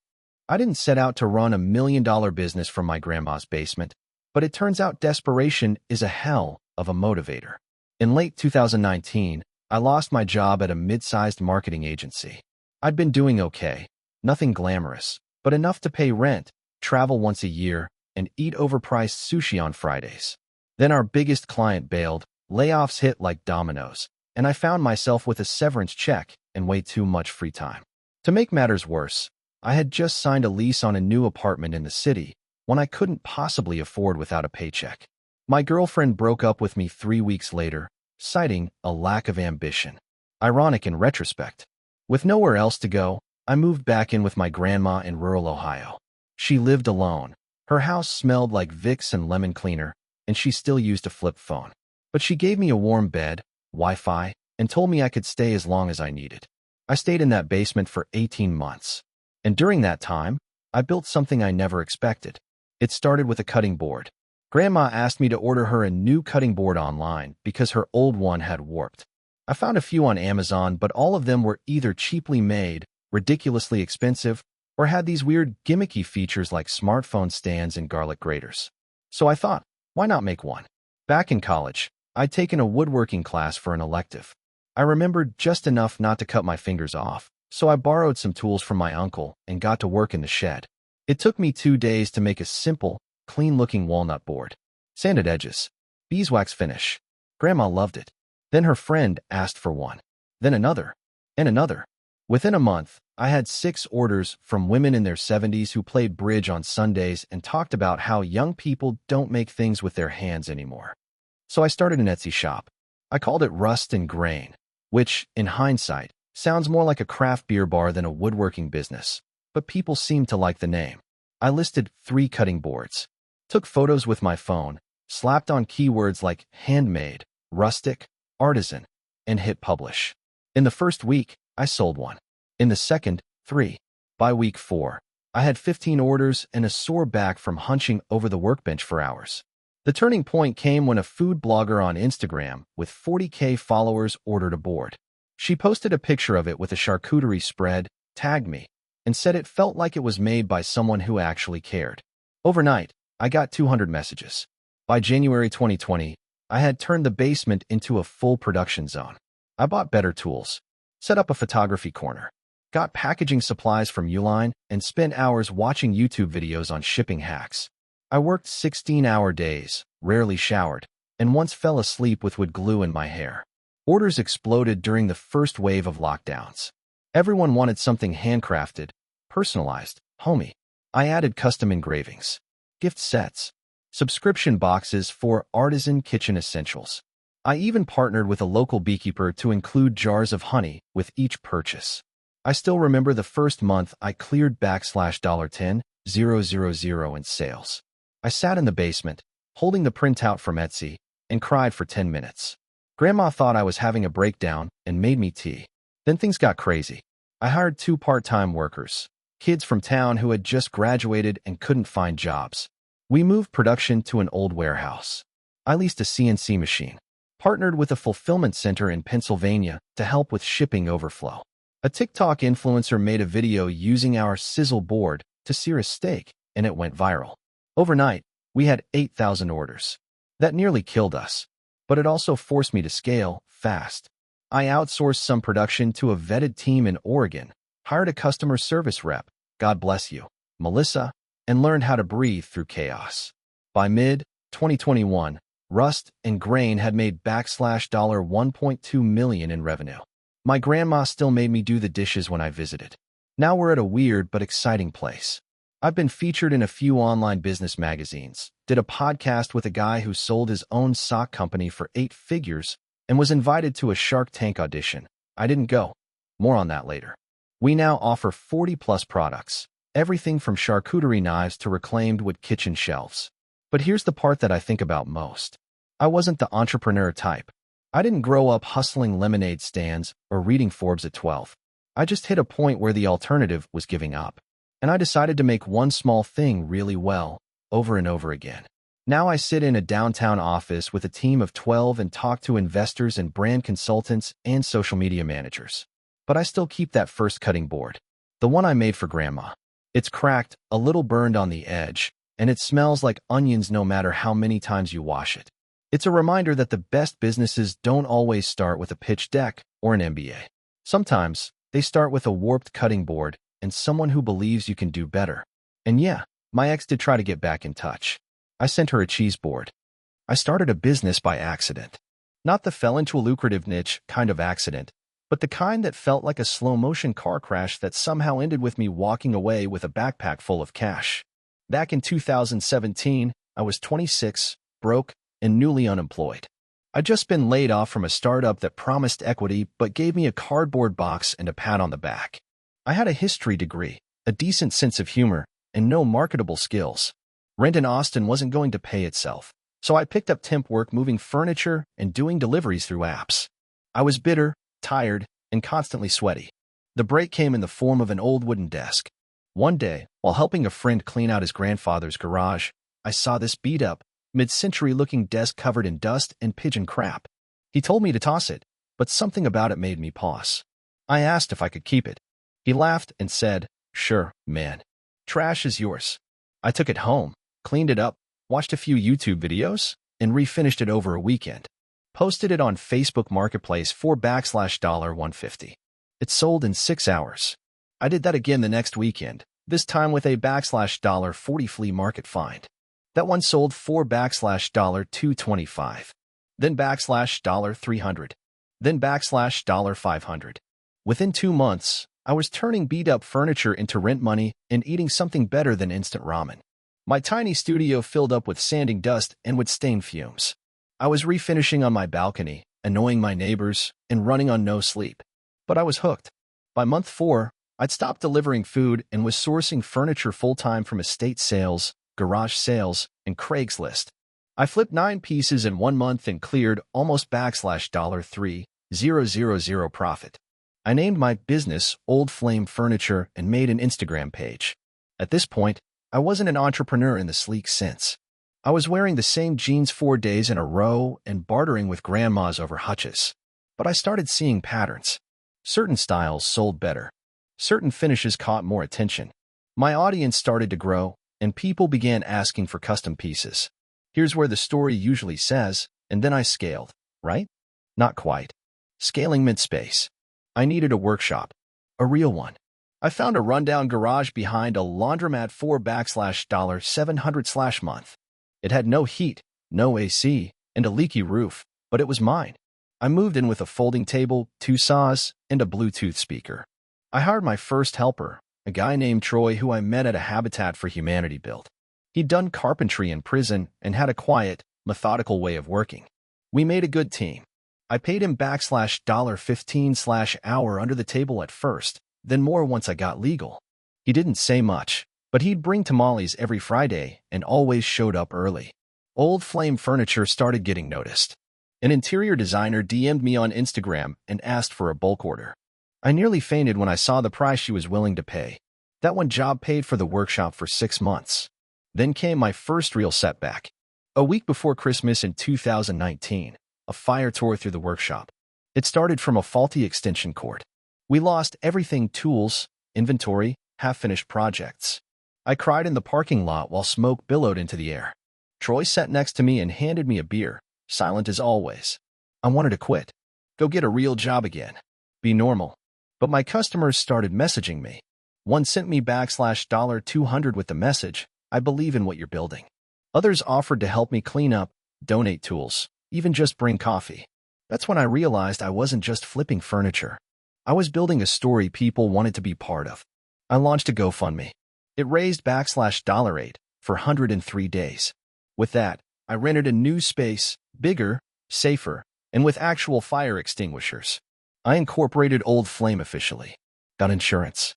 I didn't set out to run $1 million business from my grandma's basement, but it turns out desperation is a hell of a motivator. In late 2019, I lost my job at a mid-sized marketing agency. I'd been doing okay, nothing glamorous, but enough to pay rent, travel once a year, and eat overpriced sushi on Fridays. Then our biggest client bailed, layoffs hit like dominoes, and I found myself with a severance check and way too much free time. To make matters worse, I had just signed a lease on a new apartment in the city, one I couldn't possibly afford without a paycheck. My girlfriend broke up with me 3 weeks later, citing a lack of ambition. Ironic in retrospect. With nowhere else to go, I moved back in with my grandma in rural Ohio. She lived alone. Her house smelled like Vicks and lemon cleaner, and she still used a flip phone. But she gave me a warm bed, Wi-Fi, and told me I could stay as long as I needed. I stayed in that basement for 18 months. And during that time, I built something I never expected. It started with a cutting board. Grandma asked me to order her a new cutting board online because her old one had warped. I found a few on Amazon, but all of them were either cheaply made, ridiculously expensive, or had these weird gimmicky features like smartphone stands and garlic graters. So I thought, why not make one? Back in college, I'd taken a woodworking class for an elective. I remembered just enough not to cut my fingers off, so I borrowed some tools from my uncle and got to work in the shed. It took me 2 days to make a simple, clean-looking walnut board. Sanded edges. Beeswax finish. Grandma loved it. Then her friend asked for one. Then another. And another. Within a month, I had 6 orders from women in their 70s who played bridge on Sundays and talked about how young people don't make things with their hands anymore. So I started an Etsy shop. I called it Rust and Grain, which, in hindsight, sounds more like a craft beer bar than a woodworking business, but people seemed to like the name. I listed 3 cutting boards, took photos with my phone, slapped on keywords like handmade, rustic, artisan, and hit publish. In the first week, I sold 1. In the second, 3. By week 4, I had 15 orders and a sore back from hunching over the workbench for hours. The turning point came when a food blogger on Instagram with 40K followers ordered a board. She posted a picture of it with a charcuterie spread, tagged me, and said it felt like it was made by someone who actually cared. Overnight, I got 200 messages. By January 2020, I had turned the basement into a full production zone. I bought better tools, set up a photography corner, got packaging supplies from Uline, and spent hours watching YouTube videos on shipping hacks. I worked 16-hour days, rarely showered, and once fell asleep with wood glue in my hair. Orders exploded during the first wave of lockdowns. Everyone wanted something handcrafted, personalized, homey. I added custom engravings, gift sets, subscription boxes for artisan kitchen essentials. I even partnered with a local beekeeper to include jars of honey with each purchase. I still remember the first month I cleared $10,000 in sales. I sat in the basement, holding the printout from Etsy, and cried for 10 minutes. Grandma thought I was having a breakdown and made me tea. Then things got crazy. I hired 2 part-time workers, kids from town who had just graduated and couldn't find jobs. We moved production to an old warehouse. I leased a CNC machine, partnered with a fulfillment center in Pennsylvania to help with shipping overflow. A TikTok influencer made a video using our sizzle board to sear a steak, and it went viral. Overnight, we had 8,000 orders. That nearly killed us, but it also forced me to scale fast. I outsourced some production to a vetted team in Oregon, hired a customer service rep, God bless you, Melissa, and learned how to breathe through chaos. By mid-2021, Rust and Grain had made $1.2 million in revenue. My grandma still made me do the dishes when I visited. Now we're at a weird but exciting place. I've been featured in a few online business magazines, did a podcast with a guy who sold his own sock company for 8 figures, and was invited to a Shark Tank audition. I didn't go. More on that later. We now offer 40-plus products, everything from charcuterie knives to reclaimed wood kitchen shelves. But here's the part that I think about most. I wasn't the entrepreneur type. I didn't grow up hustling lemonade stands or reading Forbes at 12. I just hit a point where the alternative was giving up. And I decided to make one small thing really well, over and over again. Now I sit in a downtown office with a team of 12 and talk to investors and brand consultants and social media managers. But I still keep that first cutting board, the one I made for Grandma. It's cracked, a little burned on the edge, and it smells like onions no matter how many times you wash it. It's a reminder that the best businesses don't always start with a pitch deck or an MBA. Sometimes, they start with a warped cutting board and someone who believes you can do better. And yeah, my ex did try to get back in touch. I sent her a cheese board. I started a business by accident. Not the fell into a lucrative niche kind of accident, but the kind that felt like a slow-motion car crash that somehow ended with me walking away with a backpack full of cash. Back in 2017, I was 26, broke, and newly unemployed. I'd just been laid off from a startup that promised equity but gave me a cardboard box and a pat on the back. I had a history degree, a decent sense of humor, and no marketable skills. Rent in Austin wasn't going to pay itself, so I picked up temp work moving furniture and doing deliveries through apps. I was bitter, tired, and constantly sweaty. The break came in the form of an old wooden desk. One day, while helping a friend clean out his grandfather's garage, I saw this beat-up, mid-century-looking desk covered in dust and pigeon crap. He told me to toss it, but something about it made me pause. I asked if I could keep it. He laughed and said, "Sure, man. Trash is yours." I took it home, cleaned it up, watched a few YouTube videos, and refinished it over a weekend. Posted it on Facebook Marketplace for $150. It sold in 6 hours. I did that again the next weekend, this time with a $40 flea market find. That one sold for $225. Then $300. Then $500. Within 2 months, I was turning beat-up furniture into rent money and eating something better than instant ramen. My tiny studio filled up with sanding dust and would stain fumes. I was refinishing on my balcony, annoying my neighbors, and running on no sleep. But I was hooked. By month 4, I'd stopped delivering food and was sourcing furniture full-time from estate sales, garage sales, and Craigslist. I flipped 9 pieces in 1 month and cleared almost $3,000 profit. I named my business Old Flame Furniture and made an Instagram page. At this point, I wasn't an entrepreneur in the sleek sense. I was wearing the same jeans 4 days in a row and bartering with grandmas over hutches. But I started seeing patterns. Certain styles sold better. Certain finishes caught more attention. My audience started to grow, and people began asking for custom pieces. Here's where the story usually says, and then I scaled, right? Not quite. Scaling meant space. I needed a workshop. A real one. I found a rundown garage behind a laundromat for $700/month. It had no heat, no AC, and a leaky roof, but it was mine. I moved in with a folding table, 2 saws, and a Bluetooth speaker. I hired my first helper, a guy named Troy who I met at a Habitat for Humanity build. He'd done carpentry in prison and had a quiet, methodical way of working. We made a good team. I paid him $15/hour under the table at first, then more once I got legal. He didn't say much, but he'd bring tamales every Friday and always showed up early. Old Flame Furniture started getting noticed. An interior designer DM'd me on Instagram and asked for a bulk order. I nearly fainted when I saw the price she was willing to pay. That one job paid for the workshop for 6 months. Then came my first real setback. A week before Christmas in 2019, a fire tore through the workshop. It started from a faulty extension cord. We lost everything: tools, inventory, half-finished projects. I cried in the parking lot while smoke billowed into the air. Troy sat next to me and handed me a beer, silent as always. I wanted to quit. Go get a real job again. Be normal. But my customers started messaging me. One sent me $200 with the message, "I believe in what you're building." Others offered to help me clean up, donate tools, even just bring coffee. That's when I realized I wasn't just flipping furniture. I was building a story people wanted to be part of. I launched a GoFundMe. It raised $8 for 103 days. With that, I rented a new space, bigger, safer, and with actual fire extinguishers. I incorporated Old Flame officially. Got insurance.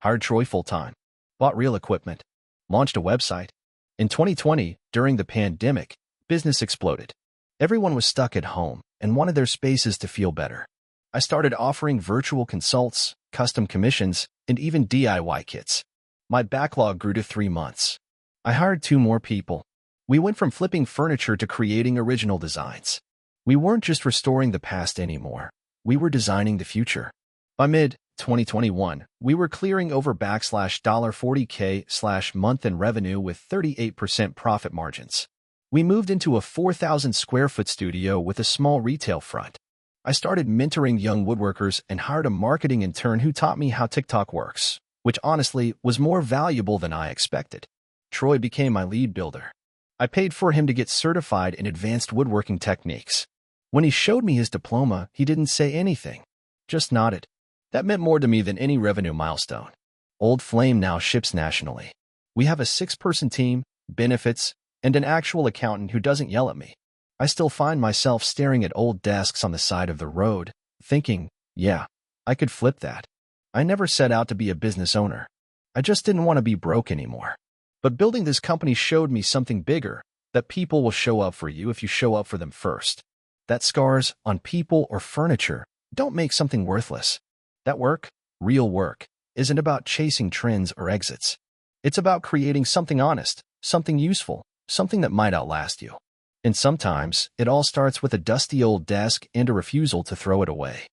Hired Troy full-time. Bought real equipment. Launched a website. In 2020, during the pandemic, business exploded. Everyone was stuck at home and wanted their spaces to feel better. I started offering virtual consults, custom commissions, and even DIY kits. My backlog grew to 3 months. I hired 2 more people. We went from flipping furniture to creating original designs. We weren't just restoring the past anymore. We were designing the future. By mid-2021, we were clearing over $40K month in revenue with 38% profit margins. We moved into a 4,000 square foot studio with a small retail front. I started mentoring young woodworkers and hired a marketing intern who taught me how TikTok works, which honestly was more valuable than I expected. Troy became my lead builder. I paid for him to get certified in advanced woodworking techniques. When he showed me his diploma, he didn't say anything, just nodded. That meant more to me than any revenue milestone. Old Flame now ships nationally. We have a 6-person team, benefits, and an actual accountant who doesn't yell at me. I still find myself staring at old desks on the side of the road, thinking, yeah, I could flip that. I never set out to be a business owner. I just didn't want to be broke anymore. But building this company showed me something bigger, that people will show up for you if you show up for them first. That scars on people or furniture don't make something worthless. That work, real work, isn't about chasing trends or exits. It's about creating something honest, something useful, something that might outlast you. And sometimes, it all starts with a dusty old desk and a refusal to throw it away.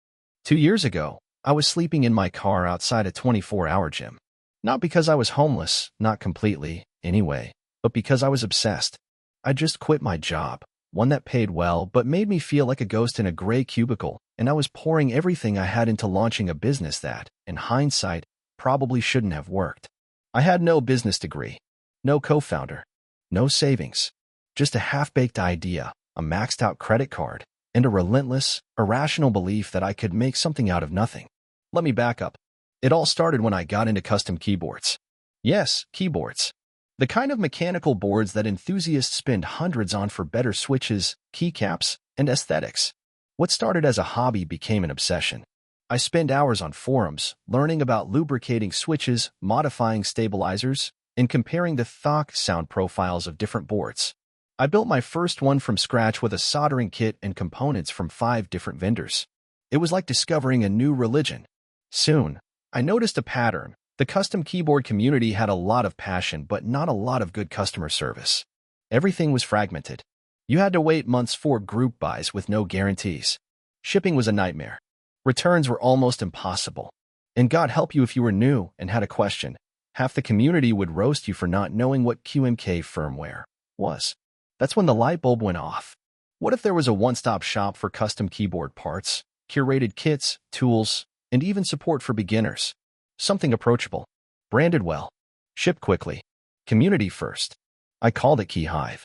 2 years ago, I was sleeping in my car outside a 24-hour gym. Not because I was homeless, not completely, anyway, but because I was obsessed. I just quit my job, one that paid well but made me feel like a ghost in a gray cubicle, and I was pouring everything I had into launching a business that, in hindsight, probably shouldn't have worked. I had no business degree, no co-founder, no savings, just a half-baked idea, a maxed-out credit card, and a relentless, irrational belief that I could make something out of nothing. Let me back up. It all started when I got into custom keyboards. Yes, keyboards. The kind of mechanical boards that enthusiasts spend hundreds on for better switches, keycaps, and aesthetics. What started as a hobby became an obsession. I spent hours on forums, learning about lubricating switches, modifying stabilizers, and comparing the sound profiles of different boards. I built my first one from scratch with a soldering kit and components from 5 different vendors. It was like discovering a new religion. Soon, I noticed a pattern. The custom keyboard community had a lot of passion but not a lot of good customer service. Everything was fragmented. You had to wait months for group buys with no guarantees. Shipping was a nightmare. Returns were almost impossible. And God help you if you were new and had a question. Half the community would roast you for not knowing what QMK firmware was. That's when the light bulb went off. What if there was a one-stop shop for custom keyboard parts, curated kits, tools, and even support for beginners? Something approachable, branded well, shipped quickly, community first. I called it KeyHive.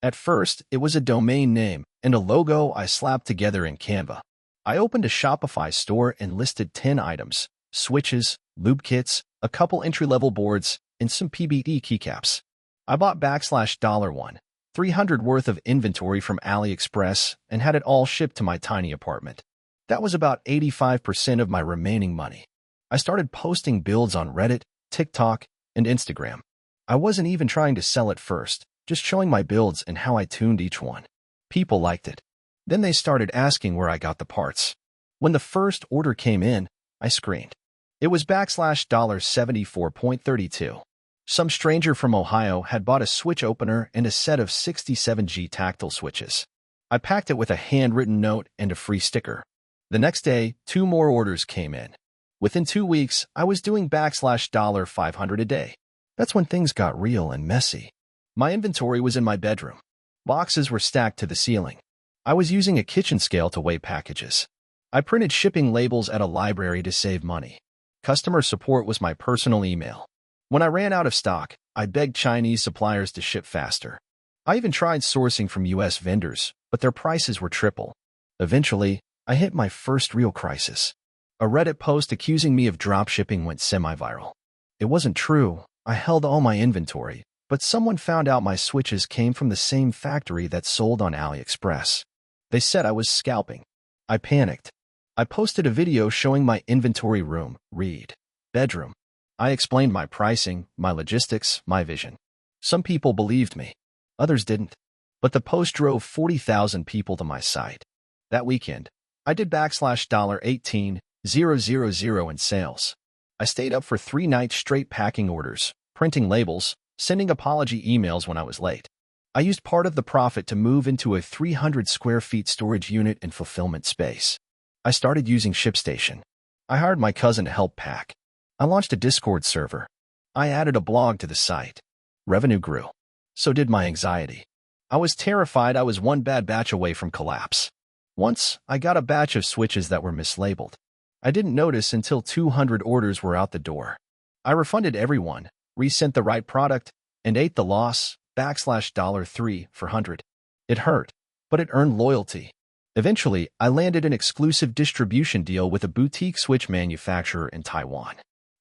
At first, it was a domain name and a logo I slapped together in Canva. I opened a Shopify store and listed 10 items, switches, lube kits, a couple entry-level boards, and some PBD keycaps. I bought $1 300 worth of inventory from AliExpress and had it all shipped to my tiny apartment. That was about 85% of my remaining money. I started posting builds on Reddit, TikTok, and Instagram. I wasn't even trying to sell at first, just showing my builds and how I tuned each one. People liked it. Then they started asking where I got the parts. When the first order came in, I screamed. It was $74.32. Some stranger from Ohio had bought a switch opener and a set of 67G tactile switches. I packed it with a handwritten note and a free sticker. The next day, 2 more orders came in. Within 2 weeks, I was doing $500 a day. That's when things got real and messy. My inventory was in my bedroom. Boxes were stacked to the ceiling. I was using a kitchen scale to weigh packages. I printed shipping labels at a library to save money. Customer support was my personal email. When I ran out of stock, I begged Chinese suppliers to ship faster. I even tried sourcing from US vendors, but their prices were triple. Eventually, I hit my first real crisis. A Reddit post accusing me of dropshipping went semi-viral. It wasn't true. I held all my inventory, but someone found out my switches came from the same factory that sold on AliExpress. They said I was scalping. I panicked. I posted a video showing my inventory room, read, bedroom. I explained my pricing, my logistics, my vision. Some people believed me. Others didn't. But the post drove 40,000 people to my site. That weekend, I did $18,000 in sales. I stayed up for 3 nights straight packing orders, printing labels, sending apology emails when I was late. I used part of the profit to move into a 300 square feet storage unit and fulfillment space. I started using ShipStation. I hired my cousin to help pack. I launched a Discord server. I added a blog to the site. Revenue grew. So did my anxiety. I was terrified I was one bad batch away from collapse. Once, I got a batch of switches that were mislabeled. I didn't notice until 200 orders were out the door. I refunded everyone, resent the right product, and ate the loss, $3 for 100. It hurt, but it earned loyalty. Eventually, I landed an exclusive distribution deal with a boutique switch manufacturer in Taiwan.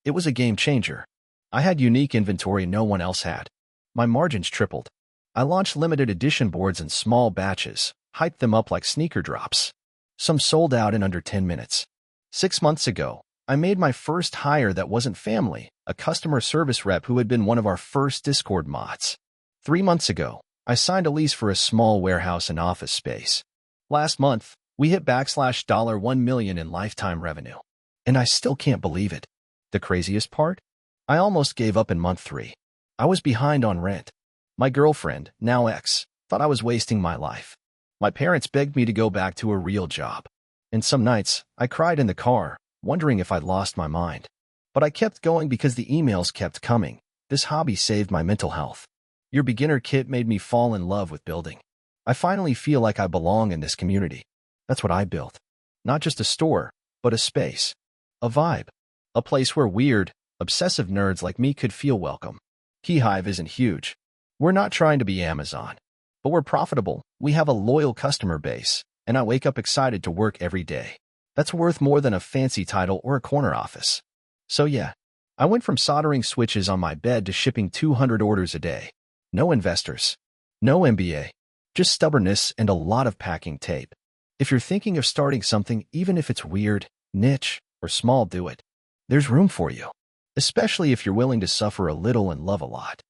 It was a game changer. I had unique inventory no one else had. My margins tripled. I launched limited edition boards in small batches, hyped them up like sneaker drops. Some sold out in under 10 minutes. 6 months ago, I made my first hire that wasn't family, a customer service rep who had been one of our first Discord mods. 3 months ago, I signed a lease for a small warehouse and office space. Last month, we hit $1 million in lifetime revenue. And I still can't believe it. The craziest part? I almost gave up in month 3. I was behind on rent. My girlfriend, now ex, thought I was wasting my life. My parents begged me to go back to a real job. And some nights, I cried in the car, wondering if I'd lost my mind. But I kept going because the emails kept coming. This hobby saved my mental health. Your beginner kit made me fall in love with building. I finally feel like I belong in this community. That's what I built. Not just a store, but a space. A vibe. A place where weird, obsessive nerds like me could feel welcome. Keyhive isn't huge. We're not trying to be Amazon. But we're profitable, we have a loyal customer base, and I wake up excited to work every day. That's worth more than a fancy title or a corner office. So yeah, I went from soldering switches on my bed to shipping 200 orders a day. No investors. No MBA. Just stubbornness and a lot of packing tape. If you're thinking of starting something, even if it's weird, niche, or small, do it. There's room for you. Especially if you're willing to suffer a little and love a lot.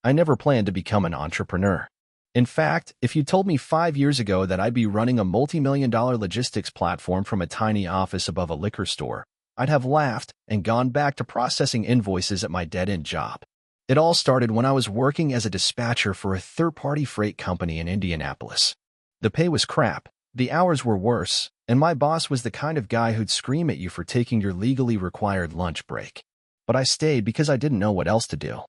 I never planned to become an entrepreneur. In fact, if you told me 5 years ago that I'd be running a multi-million-dollar logistics platform from a tiny office above a liquor store, I'd have laughed and gone back to processing invoices at my dead-end job. It all started when I was working as a dispatcher for a third-party freight company in Indianapolis. The pay was crap, the hours were worse, and my boss was the kind of guy who'd scream at you for taking your legally required lunch break. But I stayed because I didn't know what else to do.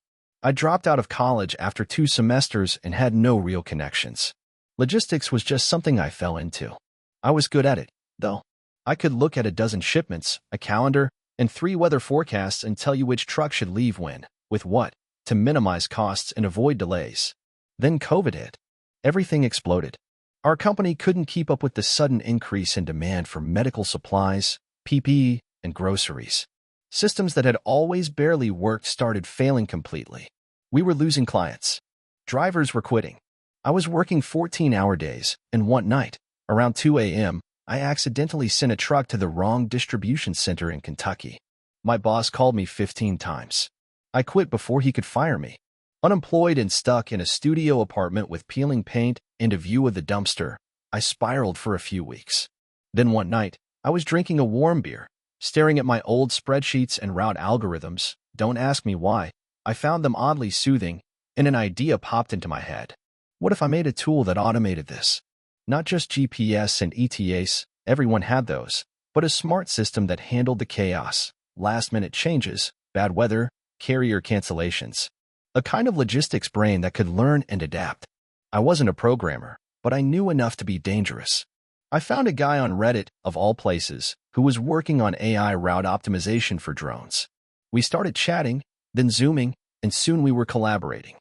I dropped out of college after 2 semesters and had no real connections. Logistics was just something I fell into. I was good at it, though. I could look at a dozen shipments, a calendar, and 3 weather forecasts and tell you which truck should leave when, with what, to minimize costs and avoid delays. Then COVID hit. Everything exploded. Our company couldn't keep up with the sudden increase in demand for medical supplies, PPE, and groceries. Systems that had always barely worked started failing completely. We were losing clients. Drivers were quitting. I was working 14-hour days, and one night, around 2 a.m., I accidentally sent a truck to the wrong distribution center in Kentucky. My boss called me 15 times. I quit before he could fire me. Unemployed and stuck in a studio apartment with peeling paint and a view of the dumpster, I spiraled for a few weeks. Then one night, I was drinking a warm beer, staring at my old spreadsheets and route algorithms. Don't ask me why. I found them oddly soothing, and an idea popped into my head. What if I made a tool that automated this? Not just GPS and ETAs, everyone had those, but a smart system that handled the chaos, last-minute changes, bad weather, carrier cancellations. A kind of logistics brain that could learn and adapt. I wasn't a programmer, but I knew enough to be dangerous. I found a guy on Reddit, of all places, who was working on AI route optimization for drones. We started chatting, then Zooming, and soon we were collaborating.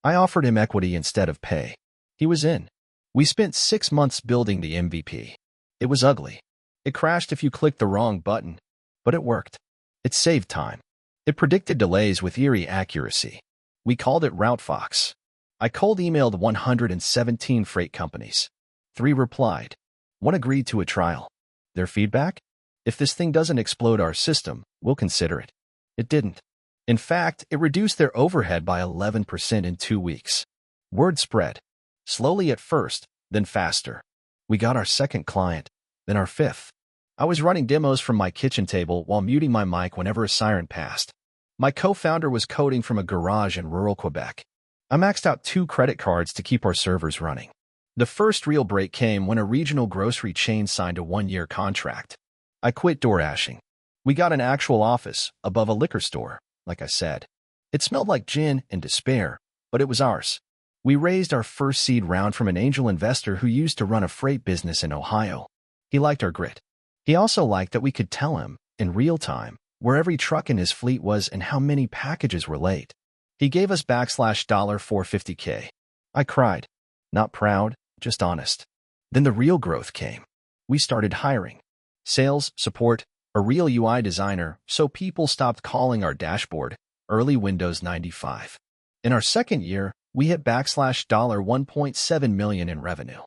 I offered him equity instead of pay. He was in. We spent 6 months building the MVP. It was ugly. It crashed if you clicked the wrong button, but it worked. It saved time. It predicted delays with eerie accuracy. We called it RouteFox. I cold emailed 117 freight companies. 3 replied. 1 agreed to a trial. Their feedback? If this thing doesn't explode our system, we'll consider it. It didn't. In fact, it reduced their overhead by 11% in 2 weeks. Word spread. Slowly at first, then faster. We got our second client, then our 5th. I was running demos from my kitchen table while muting my mic whenever a siren passed. My co-founder was coding from a garage in rural Quebec. I maxed out 2 credit cards to keep our servers running. The first real break came when a regional grocery chain signed a 1-year contract. I quit door ashing. We got an actual office above a liquor store, like I said. It smelled like gin and despair, but it was ours. We raised our first seed round from an angel investor who used to run a freight business in Ohio. He liked our grit. He also liked that we could tell him, in real time, where every truck in his fleet was and how many packages were late. He gave us $450K. I cried. Not proud, just honest. Then the real growth came. We started hiring. Sales, support, a real UI designer, so people stopped calling our dashboard early Windows 95. In our second year, we hit $1.7 million in revenue.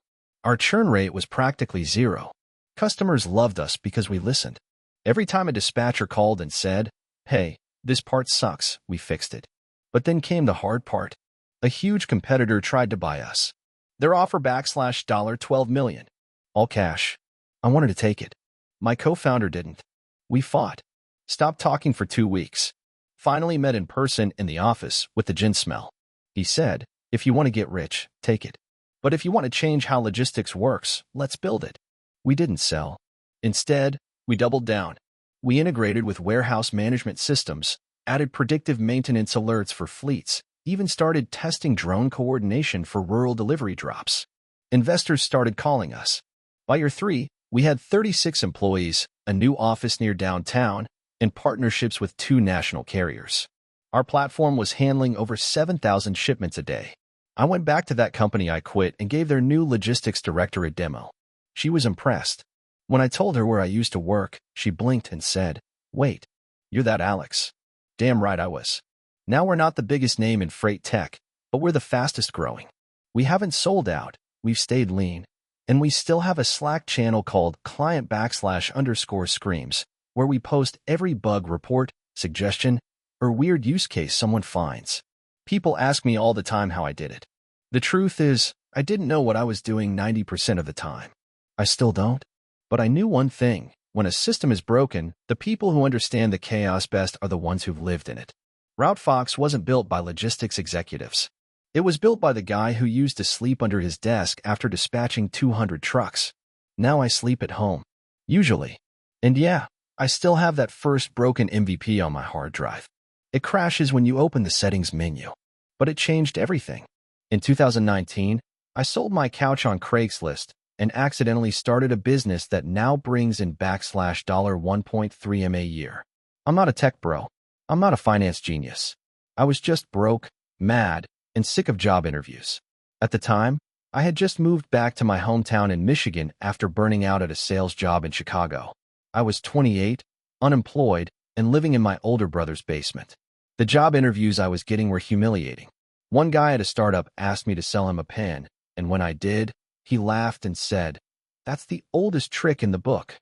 Our churn rate was practically 0. Customers loved us because we listened. Every time a dispatcher called and said, "Hey, this part sucks," we fixed it. But then came the hard part. A huge competitor tried to buy us. Their offer $12 million. All cash. I wanted to take it. My co-founder didn't. We fought. Stopped talking for 2 weeks. Finally met in person in the office with the gin smell. He said, "If you want to get rich, take it. But if you want to change how logistics works, let's build it." We didn't sell. Instead, we doubled down. We integrated with warehouse management systems, added predictive maintenance alerts for fleets, even started testing drone coordination for rural delivery drops. Investors started calling us. By year 3, we had 36 employees, a new office near downtown, and partnerships with 2 national carriers. Our platform was handling over 7,000 shipments a day. I went back to that company I quit and gave their new logistics director a demo. She was impressed. When I told her where I used to work, she blinked and said, "Wait, you're that Alex." Damn right I was. Now we're not the biggest name in freight tech, but we're the fastest growing. We haven't sold out, we've stayed lean, and we still have a Slack channel called client_screams, where we post every bug report, suggestion, or weird use case someone finds. People ask me all the time how I did it. The truth is, I didn't know what I was doing 90% of the time. I still don't. But I knew one thing. When a system is broken, the people who understand the chaos best are the ones who've lived in it. RouteFox wasn't built by logistics executives. It was built by the guy who used to sleep under his desk after dispatching 200 trucks. Now I sleep at home. Usually. And yeah, I still have that first broken MVP on my hard drive. It crashes when you open the settings menu. But it changed everything. In 2019, I sold my couch on Craigslist and accidentally started a business that now brings in $1.3 million a year. I'm not a tech bro. I'm not a finance genius. I was just broke, mad, and sick of job interviews. At the time, I had just moved back to my hometown in Michigan after burning out at a sales job in Chicago. I was 28, unemployed, and living in my older brother's basement. The job interviews I was getting were humiliating. One guy at a startup asked me to sell him a pen, and when I did, he laughed and said, "That's the oldest trick in the book."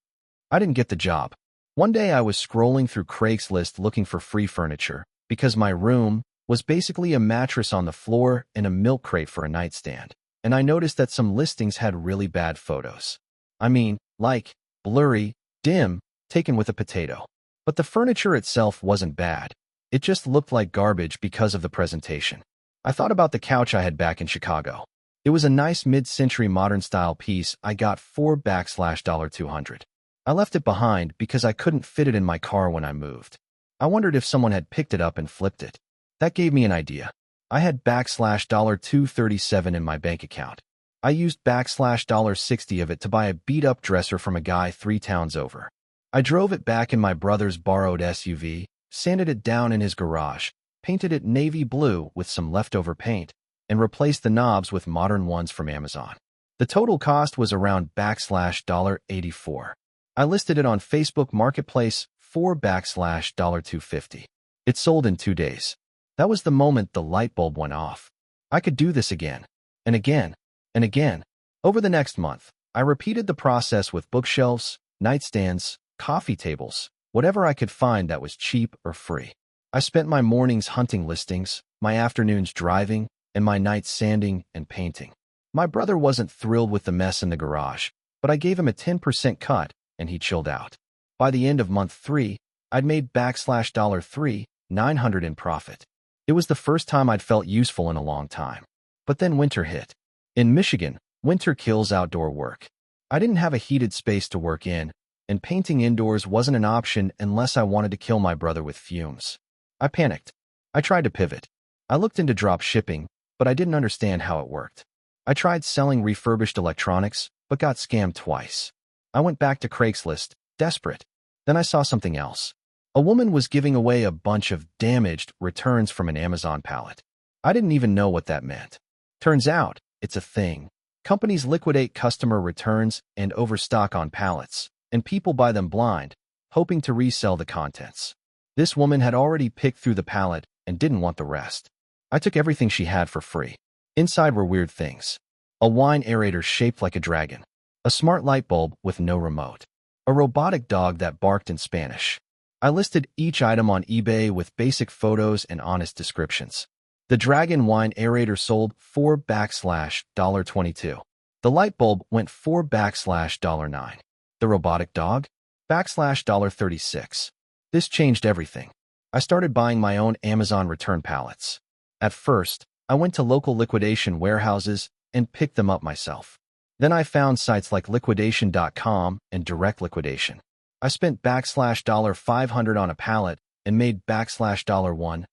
I didn't get the job. One day I was scrolling through Craigslist looking for free furniture because my room was basically a mattress on the floor and a milk crate for a nightstand, and I noticed that some listings had really bad photos. I mean, like, blurry, dim, taken with a potato. But the furniture itself wasn't bad. It just looked like garbage because of the presentation. I thought about the couch I had back in Chicago. It was a nice mid-century modern-style piece I got for $200. I left it behind because I couldn't fit it in my car when I moved. I wondered if someone had picked it up and flipped it. That gave me an idea. I had $237 in my bank account. I used $60 of it to buy a beat-up dresser from a guy 3 towns over. I drove it back in my brother's borrowed SUV, sanded it down in his garage, painted it navy blue with some leftover paint, and replaced the knobs with modern ones from Amazon. The total cost was around $84. I listed it on Facebook Marketplace for $250. It sold in 2 days. That was the moment the light bulb went off. I could do this again, and again, and again. Over the next month, I repeated the process with bookshelves, nightstands, coffee tables, whatever I could find that was cheap or free. I spent my mornings hunting listings, my afternoons driving, and my nights sanding and painting. My brother wasn't thrilled with the mess in the garage, but I gave him a 10% cut, and he chilled out. By the end of month 3, I'd made $900 in profit. It was the first time I'd felt useful in a long time. But then winter hit. In Michigan, winter kills outdoor work. I didn't have a heated space to work in, and painting indoors wasn't an option unless I wanted to kill my brother with fumes. I panicked. I tried to pivot. I looked into drop shipping, but I didn't understand how it worked. I tried selling refurbished electronics, but got scammed twice. I went back to Craigslist, desperate. Then I saw something else. A woman was giving away a bunch of damaged returns from an Amazon pallet. I didn't even know what that meant. Turns out, it's a thing. Companies liquidate customer returns and overstock on pallets, and people buy them blind, hoping to resell the contents. This woman had already picked through the pallet and didn't want the rest. I took everything she had for free. Inside were weird things. A wine aerator shaped like a dragon. A smart light bulb with no remote. A robotic dog that barked in Spanish. I listed each item on eBay with basic photos and honest descriptions. The dragon wine aerator sold for $22. The light bulb went for $9. The robotic dog? $36. This changed everything. I started buying my own Amazon return pallets. At first, I went to local liquidation warehouses and picked them up myself. Then I found sites like liquidation.com and direct liquidation. I spent $500 on a pallet and made $300.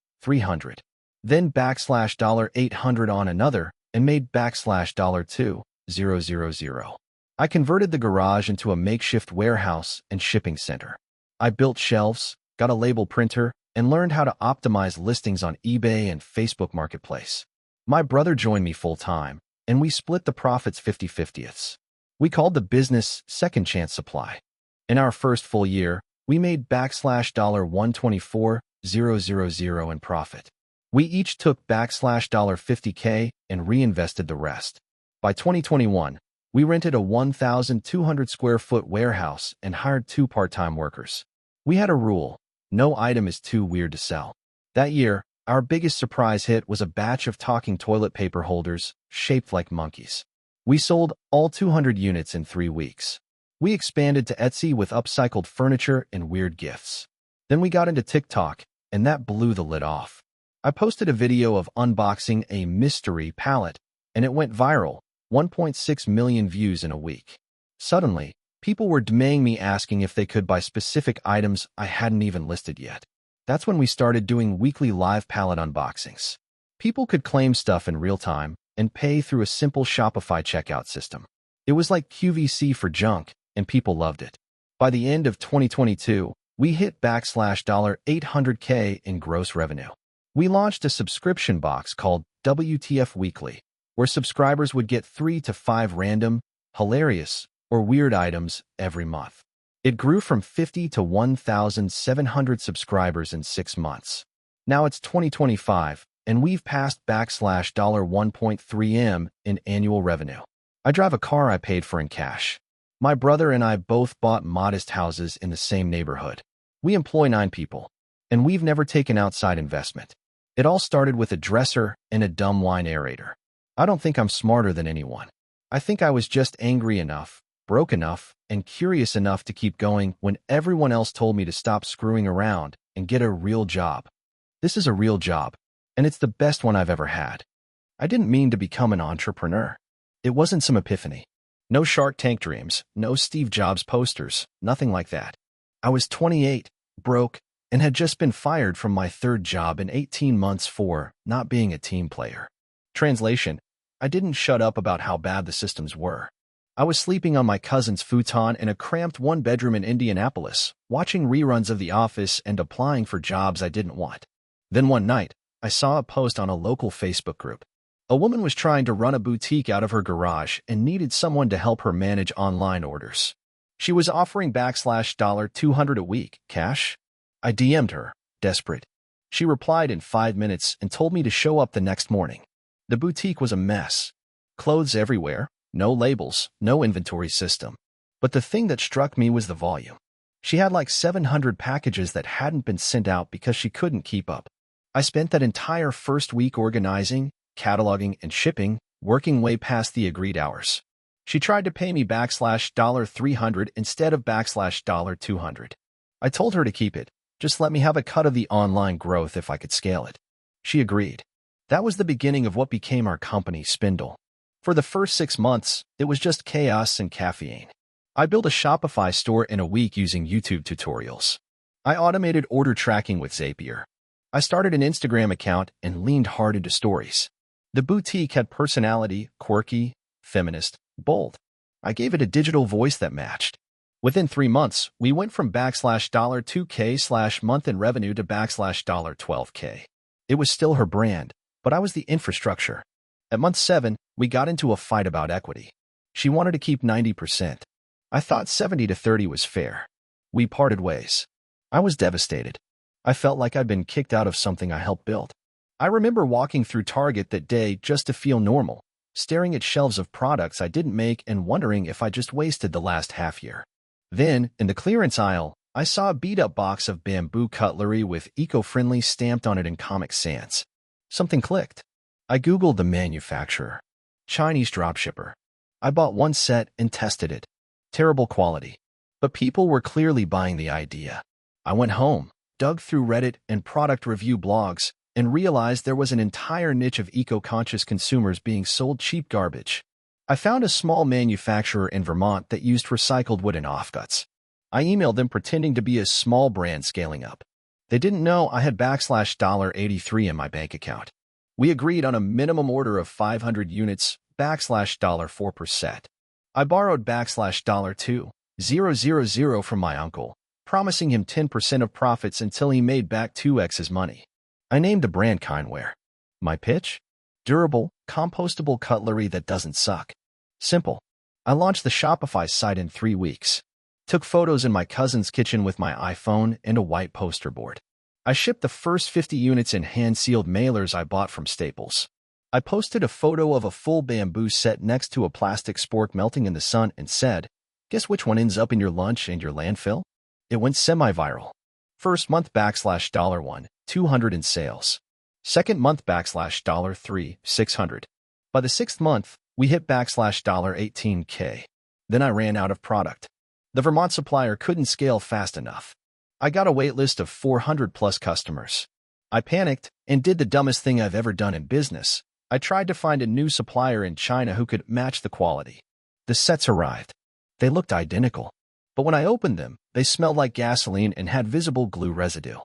Then $800 on another and made $2,000. I converted the garage into a makeshift warehouse and shipping center. I built shelves, got a label printer, and learned how to optimize listings on eBay and Facebook Marketplace. My brother joined me full-time, and we split the profits 50-50. We called the business Second Chance Supply. In our first full year, we made $124,000 in profit. We each took $50K and reinvested the rest. By 2021, we rented a 1,200 square foot warehouse and hired 2 part-time workers. We had a rule: no item is too weird to sell. That year, our biggest surprise hit was a batch of talking toilet paper holders shaped like monkeys. We sold all 200 units in 3 weeks. We expanded to Etsy with upcycled furniture and weird gifts. Then we got into TikTok, and that blew the lid off. I posted a video of unboxing a mystery pallet, and it went viral, 1.6 million views in a week. Suddenly, people were DMing me asking if they could buy specific items I hadn't even listed yet. That's when we started doing weekly live pallet unboxings. People could claim stuff in real time and pay through a simple Shopify checkout system. It was like QVC for junk, and people loved it. By the end of 2022, we hit $800K in gross revenue. We launched a subscription box called WTF Weekly, where subscribers would get 3 to 5 random, hilarious, or weird items every month. It grew from 50 to 1,700 subscribers in 6 months. Now it's 2025, and we've passed backslash $1.3 million in annual revenue. I drive a car I paid for in cash. My brother and I both bought modest houses in the same neighborhood. We employ 9 people, and we've never taken outside investment. It all started with a dresser and a dumb wine aerator. I don't think I'm smarter than anyone. I think I was just angry enough, broke enough, and curious enough to keep going when everyone else told me to stop screwing around and get a real job. This is a real job, and it's the best one I've ever had. I didn't mean to become an entrepreneur. It wasn't some epiphany. No Shark Tank dreams, no Steve Jobs posters, nothing like that. I was 28, broke, and had just been fired from my 3rd job in 18 months for not being a team player. Translation: I didn't shut up about how bad the systems were. I was sleeping on my cousin's futon in a cramped 1-bedroom in Indianapolis, watching reruns of The Office and applying for jobs I didn't want. Then one night, I saw a post on a local Facebook group. A woman was trying to run a boutique out of her garage and needed someone to help her manage online orders. She was offering backslash $200 a week, cash. I DM'd her, desperate. She replied in 5 minutes and told me to show up the next morning. The boutique was a mess. Clothes everywhere, no labels, no inventory system. But the thing that struck me was the volume. She had like 700 packages that hadn't been sent out because she couldn't keep up. I spent that entire first week organizing, cataloging, and shipping, working way past the agreed hours. She tried to pay me backslash $300 instead of backslash $200. I told her to keep it. Just let me have a cut of the online growth if I could scale it. She agreed. That was the beginning of what became our company, Spindle. For the first 6 months, it was just chaos and caffeine. I built a Shopify store in a week using YouTube tutorials. I automated order tracking with Zapier. I started an Instagram account and leaned hard into stories. The boutique had personality, quirky, feminist, bold. I gave it a digital voice that matched. Within 3 months, we went from backslash $2K/ month in revenue to backslash $12K. It was still her brand, but I was the infrastructure. At month 7, we got into a fight about equity. She wanted to keep 90%. I thought 70-30 was fair. We parted ways. I was devastated. I felt like I'd been kicked out of something I helped build. I remember walking through Target that day just to feel normal, staring at shelves of products I didn't make and wondering if I just wasted the last half year. Then, in the clearance aisle, I saw a beat-up box of bamboo cutlery with eco-friendly stamped on it in Comic Sans. Something clicked. I Googled the manufacturer. Chinese dropshipper. I bought one set and tested it. Terrible quality. But people were clearly buying the idea. I went home, dug through Reddit and product review blogs, and realized there was an entire niche of eco-conscious consumers being sold cheap garbage. I found a small manufacturer in Vermont that used recycled wood and offcuts. I emailed them pretending to be a small brand scaling up. They didn't know I had backslash $83 in my bank account. We agreed on a minimum order of 500 units, backslash $4 per set. I borrowed backslash $2,000 from my uncle, promising him 10% of profits until he made back 2x his money. I named the brand Kindware. My pitch? Durable, compostable cutlery that doesn't suck. Simple. I launched the Shopify site in 3 weeks. Took photos in my cousin's kitchen with my iPhone and a white poster board. I shipped the first 50 units in hand-sealed mailers I bought from Staples. I posted a photo of a full bamboo set next to a plastic spork melting in the sun and said, "Guess which one ends up in your lunch and your landfill?" It went semi-viral. First month backslash $1, 200 in sales. Second month backslash $3, 600. By the 6th month, we hit backslash $18K. Then I ran out of product. The Vermont supplier couldn't scale fast enough. I got a wait list of 400 plus customers. I panicked and did the dumbest thing I've ever done in business. I tried to find a new supplier in China who could match the quality. The sets arrived. They looked identical. But when I opened them, they smelled like gasoline and had visible glue residue.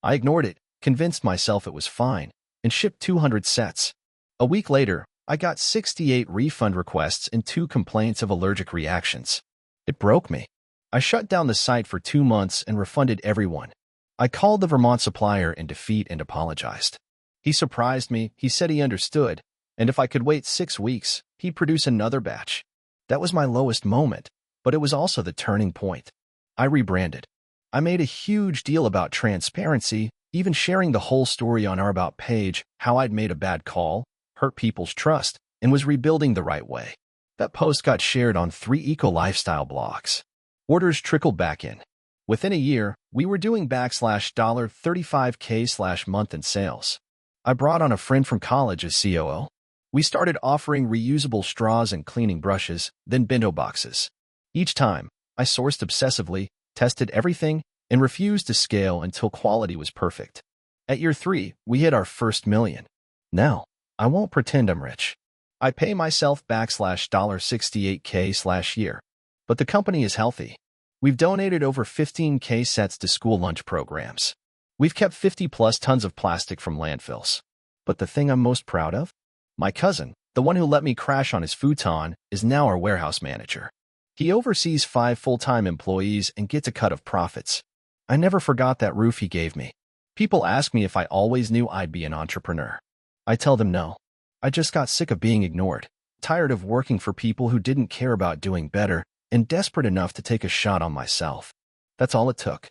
I ignored it, convinced myself it was fine, and shipped 200 sets. A week later, I got 68 refund requests and 2 complaints of allergic reactions. It broke me. I shut down the site for 2 months and refunded everyone. I called the Vermont supplier in defeat and apologized. He surprised me, he said he understood, and if I could wait 6 weeks, he'd produce another batch. That was my lowest moment, but it was also the turning point. I rebranded. I made a huge deal about transparency, Even sharing the whole story on our About page, how I'd made a bad call, hurt people's trust, and was rebuilding the right way. That post got shared on 3 eco-lifestyle blogs. Orders trickled back in. Within a year, we were doing $35K/month in sales. I brought on a friend from college as COO. We started offering reusable straws and cleaning brushes, then bento boxes. Each time, I sourced obsessively, tested everything, and refused to scale until quality was perfect. At year 3, we hit our first million. Now, I won't pretend I'm rich. I pay myself $68K/year. But the company is healthy. We've donated over 15K sets to school lunch programs. We've kept 50+ tons of plastic from landfills. But the thing I'm most proud of? My cousin, the one who let me crash on his futon, is now our warehouse manager. He oversees 5 full-time employees and gets a cut of profits. I never forgot that roof he gave me. People ask me if I always knew I'd be an entrepreneur. I tell them no. I just got sick of being ignored, tired of working for people who didn't care about doing better, and desperate enough to take a shot on myself. That's all it took.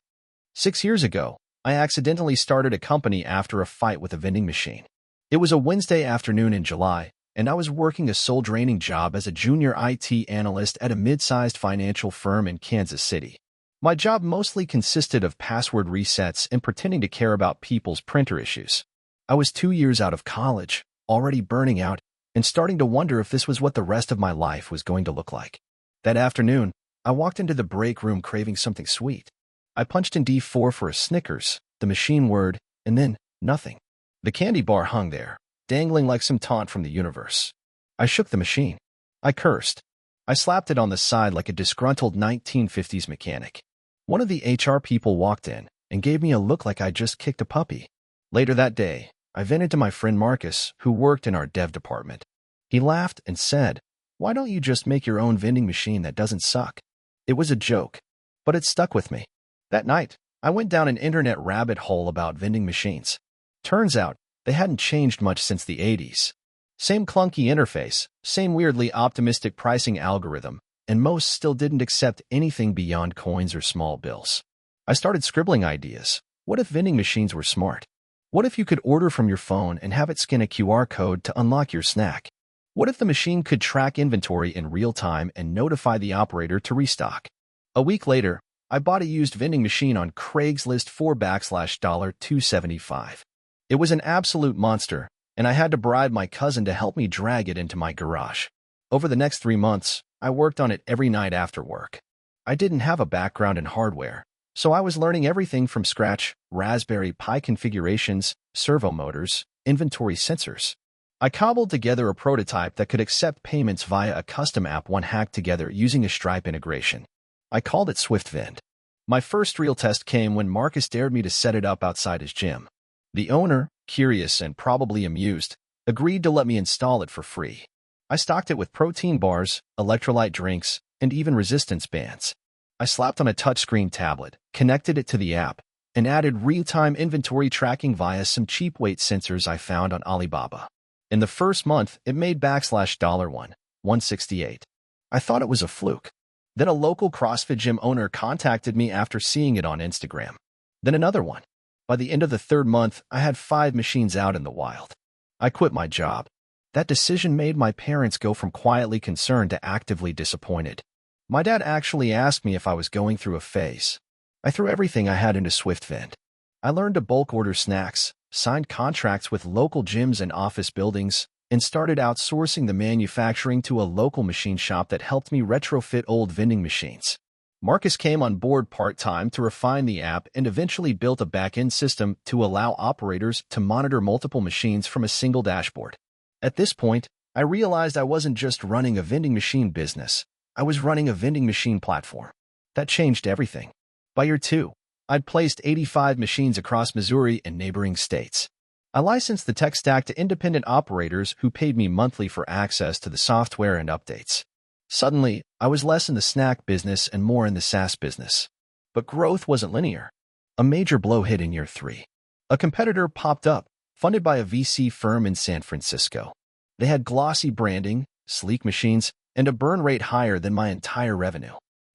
6 years ago, I accidentally started a company after a fight with a vending machine. It was a Wednesday afternoon in July, and I was working a soul-draining job as a junior IT analyst at a mid-sized financial firm in Kansas City. My job mostly consisted of password resets and pretending to care about people's printer issues. I was 2 years out of college, already burning out, and starting to wonder if this was what the rest of my life was going to look like. That afternoon, I walked into the break room craving something sweet. I punched in D4 for a Snickers, the machine word, and then nothing. The candy bar hung there, dangling like some taunt from the universe. I shook the machine. I cursed. I slapped it on the side like a disgruntled 1950s mechanic. One of the HR people walked in and gave me a look like I'd just kicked a puppy. Later that day, I vented to my friend Marcus, who worked in our dev department. He laughed and said, "Why don't you just make your own vending machine that doesn't suck?" It was a joke, but it stuck with me. That night, I went down an internet rabbit hole about vending machines. Turns out, they hadn't changed much since the 80s. Same clunky interface, same weirdly optimistic pricing algorithm, and most still didn't accept anything beyond coins or small bills. I started scribbling ideas. What if vending machines were smart? What if you could order from your phone and have it scan a QR code to unlock your snack? What if the machine could track inventory in real time and notify the operator to restock? A week later, I bought a used vending machine on Craigslist for $275. It was an absolute monster, and I had to bribe my cousin to help me drag it into my garage. Over the next 3 months, I worked on it every night after work. I didn't have a background in hardware, so I was learning everything from scratch: Raspberry Pi configurations, servo motors, inventory sensors. I cobbled together a prototype that could accept payments via a custom app one hacked together using a Stripe integration. I called it SwiftVend. My first real test came when Marcus dared me to set it up outside his gym. The owner, curious and probably amused, agreed to let me install it for free. I stocked it with protein bars, electrolyte drinks, and even resistance bands. I slapped on a touchscreen tablet, connected it to the app, and added real-time inventory tracking via some cheap weight sensors I found on Alibaba. In the first month, it made $168. I thought it was a fluke. Then a local CrossFit gym owner contacted me after seeing it on Instagram. Then another one. By the end of the 3rd month, I had 5 machines out in the wild. I quit my job. That decision made my parents go from quietly concerned to actively disappointed. My dad actually asked me if I was going through a phase. I threw everything I had into SwiftVend. I learned to bulk order snacks, signed contracts with local gyms and office buildings, and started outsourcing the manufacturing to a local machine shop that helped me retrofit old vending machines. Marcus came on board part-time to refine the app and eventually built a back-end system to allow operators to monitor multiple machines from a single dashboard. At this point, I realized I wasn't just running a vending machine business. I was running a vending machine platform. That changed everything. By year 2, I'd placed 85 machines across Missouri and neighboring states. I licensed the tech stack to independent operators who paid me monthly for access to the software and updates. Suddenly, I was less in the snack business and more in the SaaS business. But growth wasn't linear. A major blow hit in year 3. A competitor popped up, funded by a VC firm in San Francisco. They had glossy branding, sleek machines, and a burn rate higher than my entire revenue.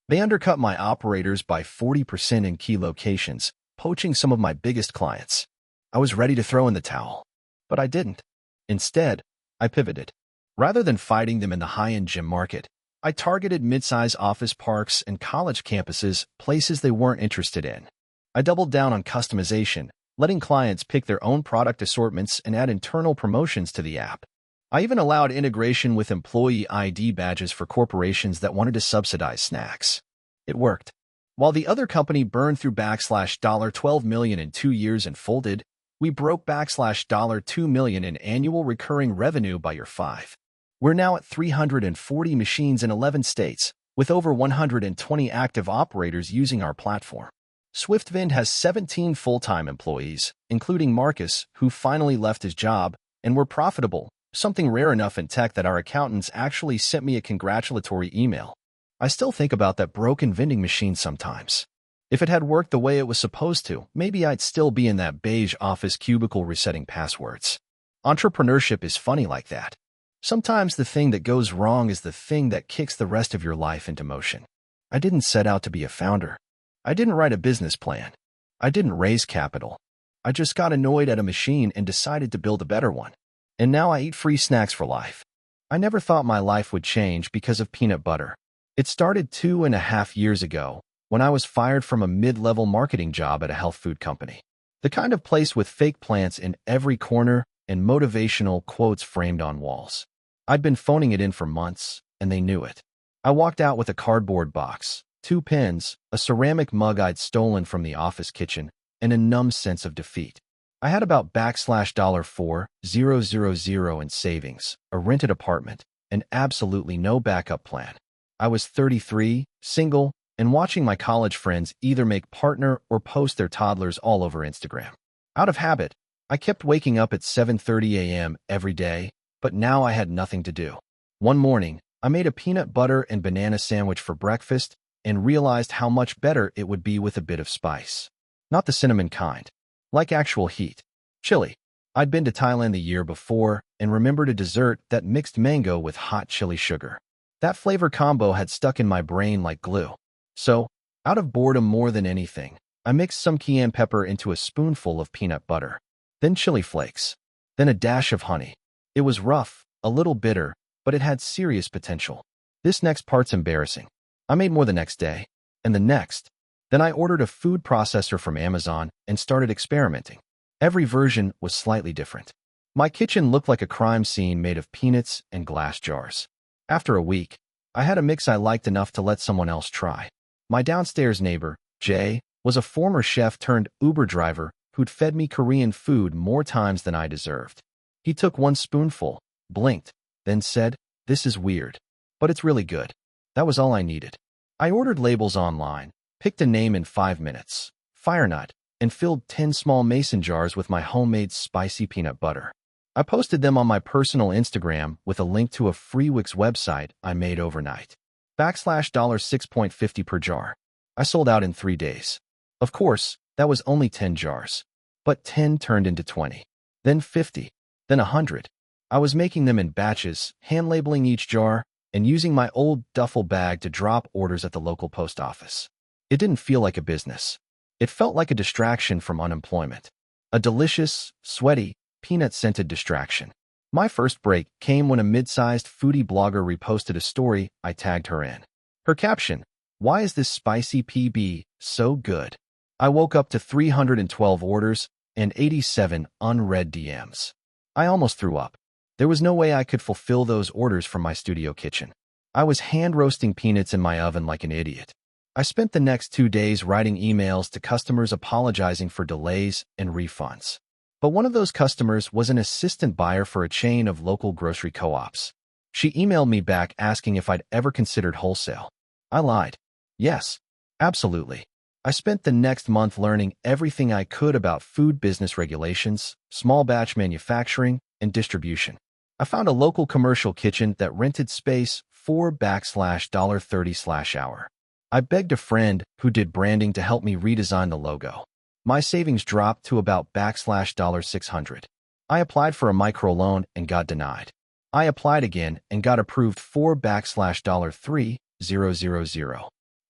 They undercut my operators by 40% in key locations, poaching some of my biggest clients. I was ready to throw in the towel. But I didn't. Instead, I pivoted. Rather than fighting them in the high-end gym market, I targeted mid-size office parks and college campuses, places they weren't interested in. I doubled down on customization, letting clients pick their own product assortments and add internal promotions to the app. I even allowed integration with employee ID badges for corporations that wanted to subsidize snacks. It worked. While the other company burned through $12 million in 2 years and folded, we broke $2 million in annual recurring revenue by year 5. We're now at 340 machines in 11 states, with over 120 active operators using our platform. SwiftVend has 17 full-time employees, including Marcus, who finally left his job, and we're profitable, something rare enough in tech that our accountants actually sent me a congratulatory email. I still think about that broken vending machine sometimes. If it had worked the way it was supposed to, maybe I'd still be in that beige office cubicle resetting passwords. Entrepreneurship is funny like that. Sometimes the thing that goes wrong is the thing that kicks the rest of your life into motion. I didn't set out to be a founder. I didn't write a business plan. I didn't raise capital. I just got annoyed at a machine and decided to build a better one. And now I eat free snacks for life. I never thought my life would change because of peanut butter. It started 2.5 years ago when I was fired from a mid-level marketing job at a health food company. The kind of place with fake plants in every corner and motivational quotes framed on walls. I'd been phoning it in for months, and they knew it. I walked out with a cardboard box, 2 pens, a ceramic mug I'd stolen from the office kitchen, and a numb sense of defeat. I had about $4,000 in savings, a rented apartment, and absolutely no backup plan. I was 33, single, and watching my college friends either make partner or post their toddlers all over Instagram. Out of habit, I kept waking up at 7:30 a.m. every day, but now I had nothing to do. One morning, I made a peanut butter and banana sandwich for breakfast and realized how much better it would be with a bit of spice. Not the cinnamon kind. Like actual heat. Chili. I'd been to Thailand the year before and remembered a dessert that mixed mango with hot chili sugar. That flavor combo had stuck in my brain like glue. So, out of boredom more than anything, I mixed some cayenne pepper into a spoonful of peanut butter. Then chili flakes. Then a dash of honey. It was rough, a little bitter, but it had serious potential. This next part's embarrassing. I made more the next day. And the next. Then I ordered a food processor from Amazon and started experimenting. Every version was slightly different. My kitchen looked like a crime scene made of peanuts and glass jars. After a week, I had a mix I liked enough to let someone else try. My downstairs neighbor, Jay, was a former chef turned Uber driver who'd fed me Korean food more times than I deserved. He took one spoonful, blinked, then said, "This is weird, but it's really good." That was all I needed. I ordered labels online, picked a name in 5 minutes, Firenut, and filled 10 small mason jars with my homemade spicy peanut butter. I posted them on my personal Instagram with a link to a free Wix website I made overnight. $6.50 per jar. I sold out in 3 days. Of course, that was only 10 jars. But 10 turned into 20. Then 50. Then 100. I was making them in batches, hand-labeling each jar, and using my old duffel bag to drop orders at the local post office. It didn't feel like a business. It felt like a distraction from unemployment. A delicious, sweaty, peanut-scented distraction. My first break came when a mid-sized foodie blogger reposted a story I tagged her in. Her caption, "Why is this spicy PB so good?" I woke up to 312 orders and 87 unread DMs. I almost threw up. There was no way I could fulfill those orders from my studio kitchen. I was hand-roasting peanuts in my oven like an idiot. I spent the next 2 days writing emails to customers apologizing for delays and refunds. But one of those customers was an assistant buyer for a chain of local grocery co-ops. She emailed me back asking if I'd ever considered wholesale. I lied. Yes, absolutely. I spent the next month learning everything I could about food business regulations, small batch manufacturing, and distribution. I found a local commercial kitchen that rented space for $30/hour. I begged a friend who did branding to help me redesign the logo. My savings dropped to about $600. I applied for a microloan and got denied. I applied again and got approved for $3,000.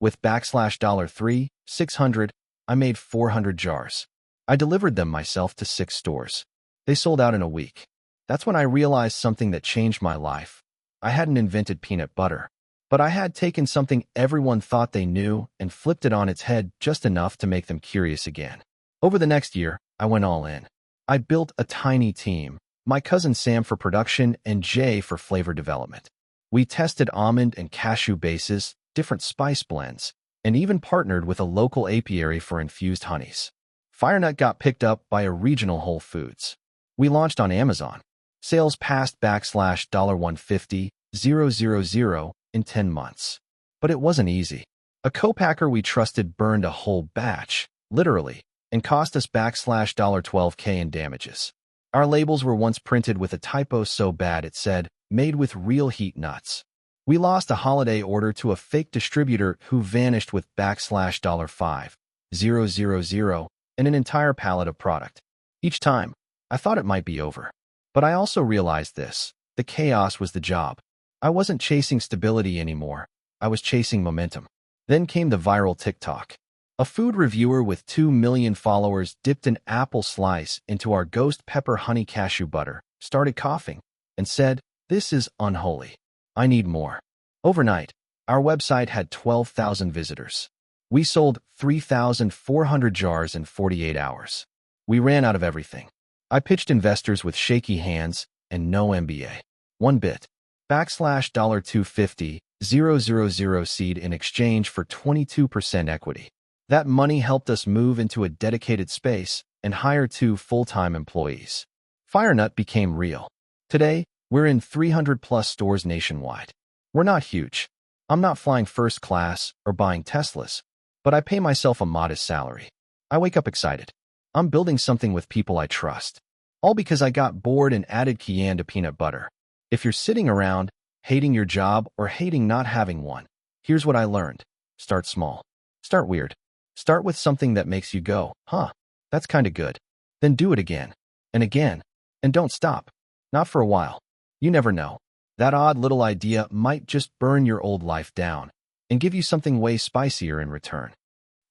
With $3,600, I made 400 jars. I delivered them myself to 6 stores. They sold out in a week. That's when I realized something that changed my life. I hadn't invented peanut butter, but I had taken something everyone thought they knew and flipped it on its head just enough to make them curious again. Over the next year, I went all in. I built a tiny team, my cousin Sam for production and Jay for flavor development. We tested almond and cashew bases, different spice blends, and even partnered with a local apiary for infused honeys. Firenut got picked up by a regional Whole Foods. We launched on Amazon. Sales passed $150,000 in 10 months. But it wasn't easy. A co-packer we trusted burned a whole batch, literally, and cost us $12K in damages. Our labels were once printed with a typo so bad it said, "Made with real heat nuts." We lost a holiday order to a fake distributor who vanished with $5,000 and an entire pallet of product. Each time, I thought it might be over. But I also realized this. The chaos was the job. I wasn't chasing stability anymore. I was chasing momentum. Then came the viral TikTok. A food reviewer with 2 million followers dipped an apple slice into our ghost pepper honey cashew butter, started coughing, and said, "This is unholy. I need more." Overnight, our website had 12,000 visitors. We sold 3,400 jars in 48 hours. We ran out of everything. I pitched investors with shaky hands and no MBA. One bit. $250,000 seed in exchange for 22% equity. That money helped us move into a dedicated space and hire 2 full-time employees. Firenut became real. Today, we're in 300-plus stores nationwide. We're not huge. I'm not flying first class or buying Teslas, but I pay myself a modest salary. I wake up excited. I'm building something with people I trust. All because I got bored and added cayenne to peanut butter. If you're sitting around, hating your job or hating not having one, here's what I learned. Start small. Start weird. Start with something that makes you go, "Huh, that's kinda good." Then do it again, and don't stop. Not for a while. You never know. That odd little idea might just burn your old life down and give you something way spicier in return.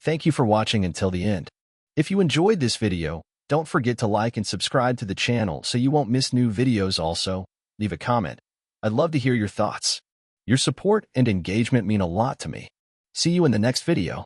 Thank you for watching until the end. If you enjoyed this video, don't forget to like and subscribe to the channel so you won't miss new videos. Also, leave a comment. I'd love to hear your thoughts. Your support and engagement mean a lot to me. See you in the next video.